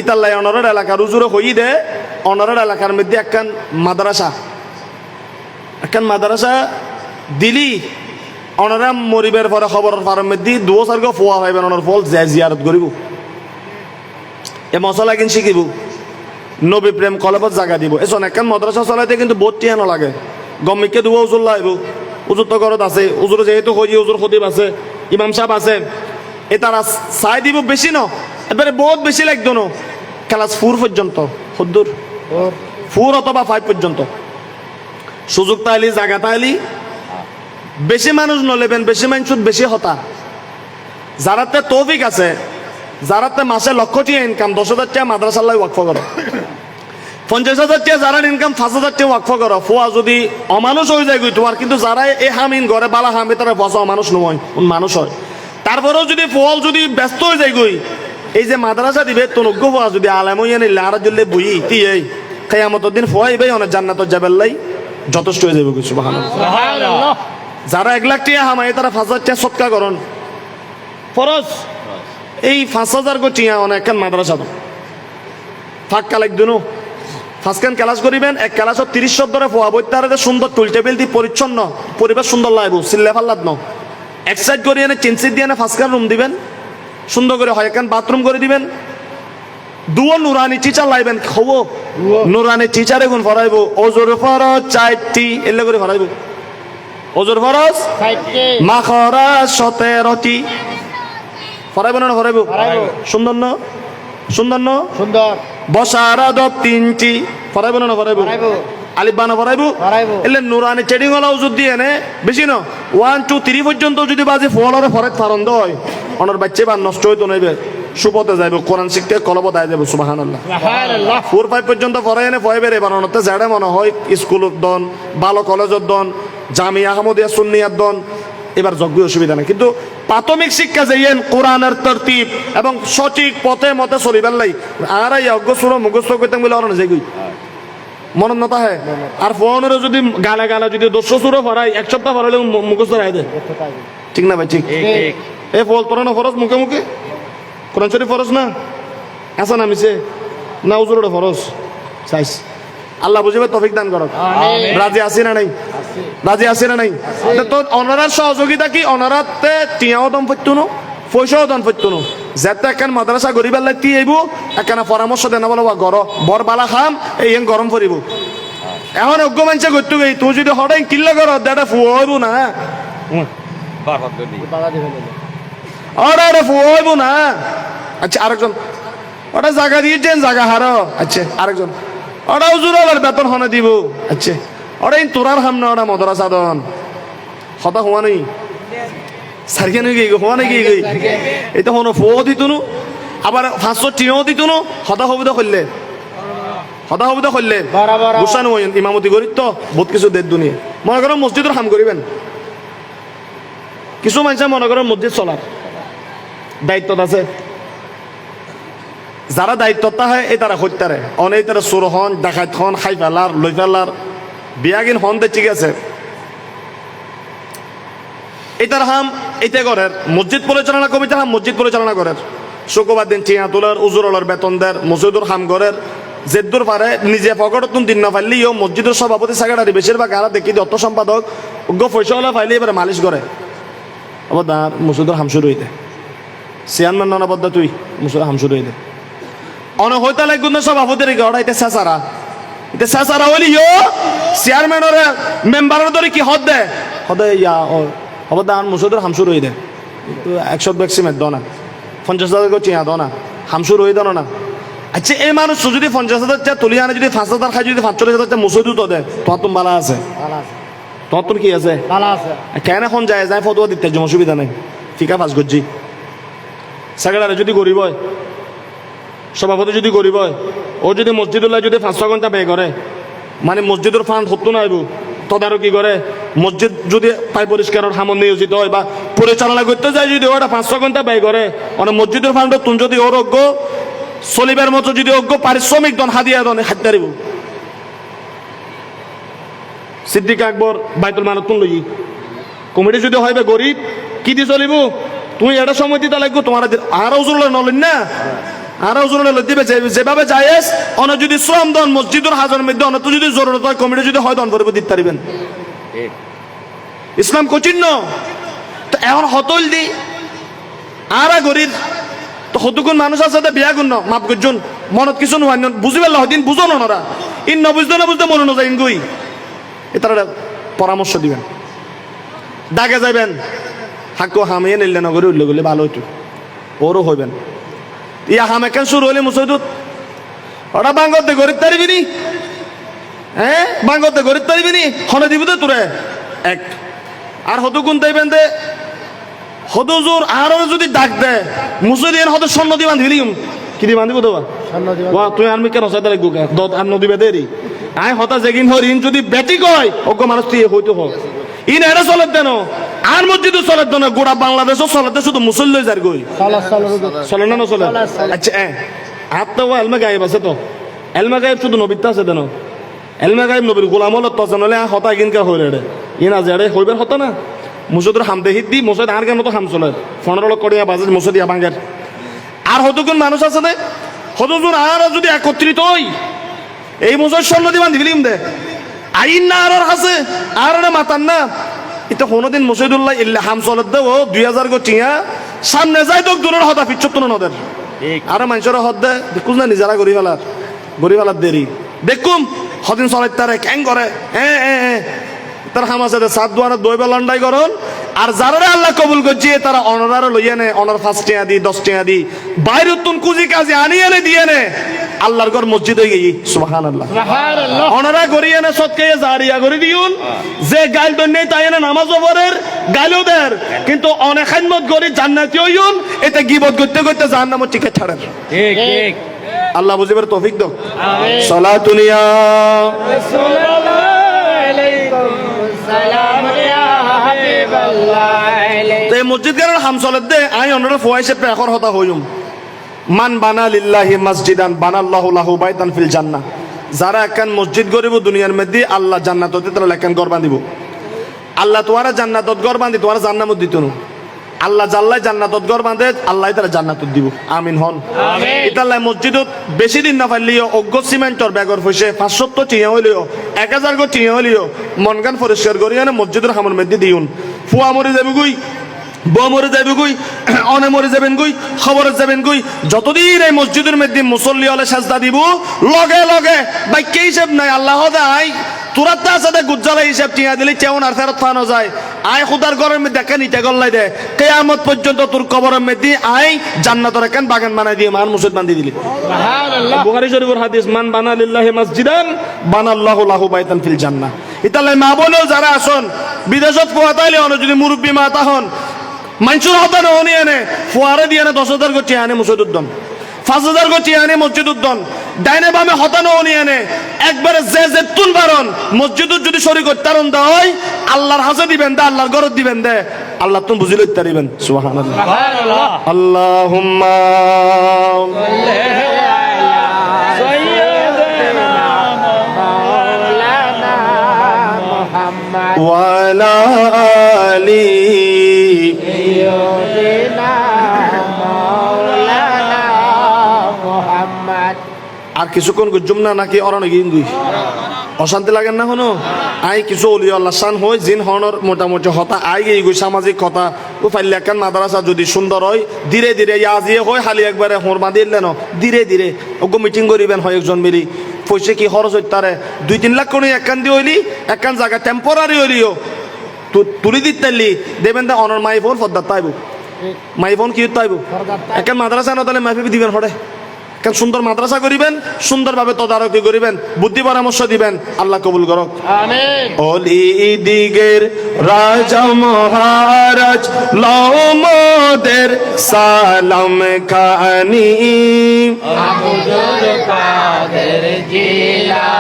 ইতাল্লাই অনরের এলাকার উজুরে হই দে, অনরের এলাকার মধ্যে একখান মাদ্রাসা দিলি অনরা মরিবের পরে খবর ফার্ম মধ্যে 2 সার্গ ফোয়া পাইবেন, অনর ফল জিয়ারত করিব, এ মশলা কিন শিখিব, নবী প্রেম কলবত জাগা দিব। এসন একখান মাদ্রাসা চলাইতে কিন্তু বহুত টিয়ানো লাগে। গমিকে দিব উজুর লাইব, উজুর তো ঘরত আছে, উজুর যেহেতু হই উজুর খতিব আছে, ইমাম সাহেব আছে, এ তারা চাই দিব বেশি ন, এবারে বহুত বেশি লাগতো ন, ক্লাস 4 পর্যন্ত, সদ্দুর ওর 4 অথবা 5 পর্যন্ত সুযোগ তাইলি জাগা তাইলি বেশি মানুষ নলেবেন, বেশি মানুষ বেশি হতা। যারাতে তৌফিক আছে, যারাতে মাসে 1 লক্ষ টাকা ইনকাম, 10,000 টাকা মাদ্রাসাল্লাহ ওয়াকফ করো, 50,000 টাকা যারা ইনকাম 5,000 টাকা ওয়াকফ করো। ফোয়া যদি অমানুষ হয়ে যায় তোমার, কিন্তু যারা এই হামিন ঘরে বালা হামি তারা ফসা অমানুষ নয়, মানুষ হয়। তারপরেও যদি ফল যদি ব্যস্ত হয়ে যায় গই, এই যে মাদ্রাসা দিবে তনজ্ঞ ফোয়া যদি আলেম হইয়া নিলে আর জুললে বই তি এই কেয়ামতের দিন ফোয়াইবে অনেক জান্নাতত যাবেল্লাই যথেষ্ট হয়ে যাবে কিছু। সুবহানাল্লাহ। যারা 1 লাখ টাকা হামাই তারা 5,000 টাকা সৎকা করন ফরজ। এই 5,000 টিয়া অনেক মাদ্রাসা তো ফাঁকা লাগতো, ফাঁসখান ক্লাস করিবেন, এক ক্লাসত 30 ধরে ফোয়া বই, তার সুন্দর টুল টেবিল দিয়ে পরিচ্ছন্ন পরিবেশ সুন্দর লাগব, সিল্লে ফাল্লাদ ন এক সাইড করে এনে চিনসিট দিয়ে ফাঁসখান রুম দিবেন, সুন্দর করে হয় একখান বাথরুম করে দিবেন। দুও নুরানি টিচার লাইবেন, খব নুরানি টিচার এখন ফরাইব, ওজোর ফরজ 4টি এলে করে ফরাইব, ওজোর ফরজ সাইডকে মাখরাজ 17টি ফরাইব না ফরাইব, ফরাইব। সুন্দর ন, সুন্দর ন, সুন্দর বসার আদব 3টি ফরাইব না ফরাইব, পড়াইব, আলিফ বানা ফরাইব। পড়াইব। এলে নুরানি চেডিং ওলা ওজুর দিয়ে এনে বেশি ন 1 2 3 পর্যন্ত যদি বাজে ফলরে ফরাইত ফারন্দ হয়, অনর বাচ্চা বা নষ্ট হইতো নইবে, সুপথে যাইব, কোরআন শিখতে কলবত আই যাবে। সুবহানাল্লাহ। সুবহানাল্লাহ। 4 5 পর্যন্ত পড়াই এনে ফয়াবের এবার অনতে যাড়ে মনে হয় স্কুলত দন, ভালো কলেজত দন, জামিয়া আহমদিয়া সুন্নিয়াত দন, এবার যোগ্য অসুবিধা নেই। কিন্তু প্রাথমিক শিক্ষা যাইয়েন কোরআনের তরতিব এবং সঠিক পথে মতে চলিবার লাই, আর এই অজ্ঞ সুর মুখস্থ করতাম বলে অরণ যাই মনত নতা হয়। আর ফোনের যদি গালা গালা যদি 200 সুরও ফরাই 1 সপ্তাহ ফরাইলে মুখস্থ রায় দেয়, ঠিক না ভাই? ঠিক ঠিক। এ ফল তোরা না ফরজ মুখে মুখে কোরআন শরীফ ফরজ না আসা নামিছে না উজুর ফরজ চাইস। আল্লাহ বুঝিবে তৌফিক দান করক। আমিন। রাজি আছি না নাই? রাজি আছি না নাই? তো অনারার সহযোগিতা কি? অনারাতে টিয়াও দম পড়তো না, পয়সাও দান পড়তো না, যাতে একখান মাদ্রাসা গরিবের লাগি আইব, একখানা পরামর্শ দেন বলো গর বর বালা খাম এই গরম পড়িব। এখন অজ্ঞ মানুষে করতে গই, তুই যদি হঠাৎ কিল্লা কর দাদা ফুয়াইব না, বাধা দিবেন না। ওরা ওটা ফুয়াইব না। আচ্ছা আরেকজন ওটা জায়গা দিয়েছেন, জায়গা হারো। আচ্ছা আরেকজন ওটা উজুর আবার বেতন হনে দিব। আচ্ছা ওটা তোরার হাম না, ওটা মদরাসা দন হতা হওয়া নেই সারিকে নেই গই হওয়া নেই গই, এটা হনো ফুয়াও দিত নু, আবার 500 টিয়াও দিত নু, হতা হবিদা করলে হতা হবিদা করলে বরাবর। গুসানো ইমামতি করি তো বহুত কিছু দেড় দুনিয়া। মনে করেন মসজিদের হাম করিবেন, কিছু মানুষ মনে করেন মসজিদ চলার দায়িত্ব আছে, যারা দায়িত্বটা হয় এই তারা হত্যারে অনেক তারা চোর হন, ডাকাত হন, খাই ফেলার লই ফেলার বিয়াগিন হন দে, ঠিক আছে এটার হাম এইটা করের মসজিদ পরিচালনা কমিটির হাম মসজিদ পরিচালনা করের, শুক্রবার দিন টিয়া তোলার উজুরলার বেতন দেয়, মসজিদুর হাম করের, জেদ্দুর পারে নিজে পকেটতুন দিন না ফাইলি ও মসজিদের সভাপতি সেক্রেটারি বেশিরভাগ আরা দেখি অর্থ সম্পাদক উগ্র পয়সাওয়ালা ফাইলে এবারে মালিশ করে। আবার দাঁড় মসজিদুর হাম শুরু হইতে চেয়ারম্যান ননাবদ্ধ তুই মুসুর হাম শুরু হইতে অনেক হইতে লাগবে না সভাপতির ওরা এটা চেঁচারা, এটা চেঁচারা হইলি চেয়ারম্যানের মেম্বারের ধরে কি হদ দেয়, হদে ইয়া হব দাঁড় মুসুদের হাম শুরু হয়ে দেয়, 100 ভ্যাকসিমেট দ না, 50,000 চিয়া দ না, হাম শুরু হয়ে দাও না। আচ্ছা এই মানুষ যদি 50,000 তুলি আনে, যদি 5,000 খাই, যদি 45,000 মুসুদু তো দেয়, তোমার তুমি বালা আছে। তোমার তোর কি আছে ভালো আছে কেন এখন যায় যায় ফটোয়া দিতে জন্য অসুবিধা নেই ফিকা পাস করছি সেক্রেটারি যদি গরিব হয় সভাপতি যদি গরিব হয় ও যদি মসজিদুল্লাহ যদি 5-6 ঘন্টা ব্যয় করে মানে মসজিদের ফান্ড হতো না আইব তদারকি করে মসজিদ যদি পাই পরিষ্কারের সামন নিয়োজিত হয় বা পরিচালনা করতে যায় যদি ওটা 5-6 ঘন্টা ব্যয় করে মানে মসজিদের ফান্ড তুমি যদি ওর অজ্ঞ চলিবার মতো যদি অজ্ঞ পারিশ্রমিক দন হাদিয়া দন হাত দাঁড়িব সিদ্দিক আকবর বাইতুল মানত তুন লই কমিটি যদি হইবে গরিব কি দিয়ে চলিব তুমি এটা সময় দিতে লাগবে তোমার আরো ওজুর নলেন না আরো ওজুর দিবে যেভাবে যাইস অন যদি শ্রম দন মসজিদের হাজার মধ্যে অন তো যদি জরুরত হয় কমিটি যদি হয় দন করবে দিতে পারিবেন ইসলাম কঠিন তো এখন হতল দি আর গরিব তো হতুকুন মানুষ আছে বিয়া গুণ মাপ করছুন মনত কিছু নোয়ান বুঝি পেল হদিন বুঝো নরা ইন নবুঝতে নবুঝতে মনে নযায় গই তারা পরামর্শ দিবেন ডাকে যাবেন হাকু হামিয়ে নিলে নগরে উঠলে গেলে ভালো হইতো ওরও হইবেন ইয়া হামে কেন শুরু হলে মুসৈদুত ওরা বাঙ্গতে গরিব তারিবি নি হ্যাঁ বাঙ্গতে গরিব তারিবি নি হনে দিবি তো তোরে এক আর হতু কোন তাইবেন দে হদুজুর আরো যদি ডাক দে মুসৈদিন হতে স্বর্ণ দি বান্ধিবি কি দি বান্ধিব তো স্বর্ণ দিবা ওয়া তুই আনমি কেন সাইতে লাগবো কে দত আর নদী বেদেরি আই হতা জেগিন হরিন যদি বেটি কয় ওগো মানুষ তুই হইতো হোক ইন এরা চলত দেন আর মসজিদও চলত দেন গোটা বাংলাদেশও চলতে শুধু মুসল্লি যার গই চলে না নচলে আচ্ছা হাত তো এলমা গায়েব আছে তো এলমা গায়েব শুধু নবীতা আছে দেন এলমা গায়েব নবীর গোলাম হলত তো জানলে হতা কিনকা হই রে ইন আজ এড়ে হইবার হতা না মুসুদের হাম দেহিত দি মুসুদ আর কেন তো হাম চলে ফোনের লোক করিয়া বাজে মুসুদিয়া বাঙ্গের আর হতগুন মানুষ আছে না হতজুর আর যদি একত্রিত হই এই মুসুদ স্বর্ণ দিবান দিবিলিম দে আইন না আর আছে আর মাতান না এটা কোনোদিন মুসিদুল্লাহ ইল্লা হাম চলত দেব 2000 গো টিয়া সামনে যাই তো দূরের হতা পিচ্ছত না নদের আর মানুষের হদ দে দেখুন না নিজেরা গরিবালার দেরি দেখুম হদিন চলাই তারে ক্যাং করে তার হাম আছে সাত দুয়ারে দইবা লন্ডাই করন আর যারা আল্লাহ কবুল করছে তারা অনার লইয়া নে অনার 5 টাকা দি 10 টাকা দি বাইরে তুন কুজি কাজে আনিয়ে নে দিয়ে নে আল্লাহর ঘর মসজিদে গিয়ে সুবহানাল্লাহ সুবহানাল্লাহ অনারা গড়িয়ে নে সৎকে জারিয়া করে দিউন যে গাইল দন নেই তাই না নামাজ পড়ের গাইলো দের কিন্তু অনেক খাদমত গরি জান্নাতি হইউন এতে গিবত করতে করতে জাহান্নামের টিকে ছাড়েন ঠিক ঠিক আল্লাহ বুঝিবার তৌফিক দাও আমিন সালাতুনিয়া রাসূলুল্লাহ আলাইকুম সালাম ইয়া হাবিবাল্লাহ আলাইকুম তে মসজিদ গারের হাম চলত দে আই অনরা ফুয়াইছে পেখর হতা হইউম মান বানা লিল্লাহি মসজিদান বানাল্লাহু লাহু বাইতান ফিল জান্নাহ যারা একখান মসজিদ গরিব দুনিয়ার মধ্যে আল্লাহ জান্নাততে তারা একখান ঘর বাঁধিব আল্লাহ তোমারা জান্নাতত ঘর বাঁধি তোমারা জান্নামত দিত না আল্লাহ জাল্লাই জান্নাতত ঘর বাঁধে আল্লাহ তারা জান্নাতত দিব আমিন হন আমিন ইতাল্লাহ মসজিদত বেশি দিন না পারলিও অজ্ঞ সিমেন্টর ব্যাগর পয়সা 500 টিয়া হইলিও 1000 গো টিয়া হইলিও মন গান পরিষ্কার করিয়া মসজিদের হামর মধ্যে দিউন ফুয়া মরে যাবে গুই বউ মরে যাবে গুই অনে মরে যাবেন গুই খবরে যাবেন গুই যতদিন এই মসজিদের মধ্যে মুসল্লি হলে সাজদা দিব লগে লগে বাক্য হিসেব নাই আল্লাহ দেয় তোরা তা সাথে গুজ্জালা হিসেব টিয়া দিলে কেমন আর ফেরত ফানো যায় আয় খুদার ঘরের মধ্যে দেখেন ইটা গল্লাই দে কেয়ামত পর্যন্ত তোর কবরের মধ্যে আয় জান্নাতের একখান বাগান বানাই দিয়ে মান মুসজিদ বান্ধি দিলি সুবহানাল্লাহ বুখারী শরীফের হাদিস মান বানা লিল্লাহি মসজিদান বানাল্লাহু লাহু বাইতান ফিল জান্নাহ ইতালে মা বোনও যারা আসন বিদেশত পোয়াতাইলে অন যদি মুরব্বী মাতা হন মানুষের হতা নহনি আনে ফুয়ারে দিয়ে আনে 10,000 গো টিয়া আনে মসজিদ উদ্দন 5,000 গো টিয়া আনে মসজিদ উদ্দন ডাইনে বামে হতা নহনি আনে একবারে যে জেতুন বারণ মসজিদত যদি শরীক করতারন দা হয় আল্লাহর হাসে দিবেন দে আল্লাহর ঘরত দিবেন দে আল্লাহ তুমি বুঝি লইতে পারিবেন সুবহানাল্লাহ সুবহানাল্লাহ আল্লাহুম্মা সাইয়্যিদানা মাওলানা মুহাম্মদ ওয়া আলা আলি সাইয়্যিদিনা মাওলানা মুহাম্মদ আর কিছুক্ষণ গুজুম না নাকি অরণে গিয়ে গুই অশান্তি লাগেন না হনো আই কিছু অলি আল্লাহ শান হয় জিন হনর মোটামুটি হতা আই গিয়ে গুই সামাজিক কথা ও ফাইলে একখান মাদ্রাসা যদি সুন্দর হয় ধীরে ধীরে ইয়াজিয়ে হয় খালি একবারে হোর বাঁধি দিলেন ধীরে ধীরে ওগো মিটিং করিবেন হয় একজন মিলি পয়সা কি খরচ হইতে তারে 2-3 লাখ করে একখান দিয়ে হইলি একখান জায়গা টেম্পোরারি হইলিও তুলি দিতে দেবেন দা অনর মাই ফোন ফদ্দার তাইব মাই ফোন কি তাইব একখান মাদ্রাসা না তাহলে মাইফি দিবেন হরে কারণ সুন্দর মাদ্রাসা করিবেন, সুন্দরভাবে তদারকি করিবেন, বুদ্ধি পরামর্শ দিবেন, আল্লাহ কবুল করক। আমিন। অলি দিগের রাজা মহারাজ লমদের সালাম খানি আব্দুল কাদের জিলানী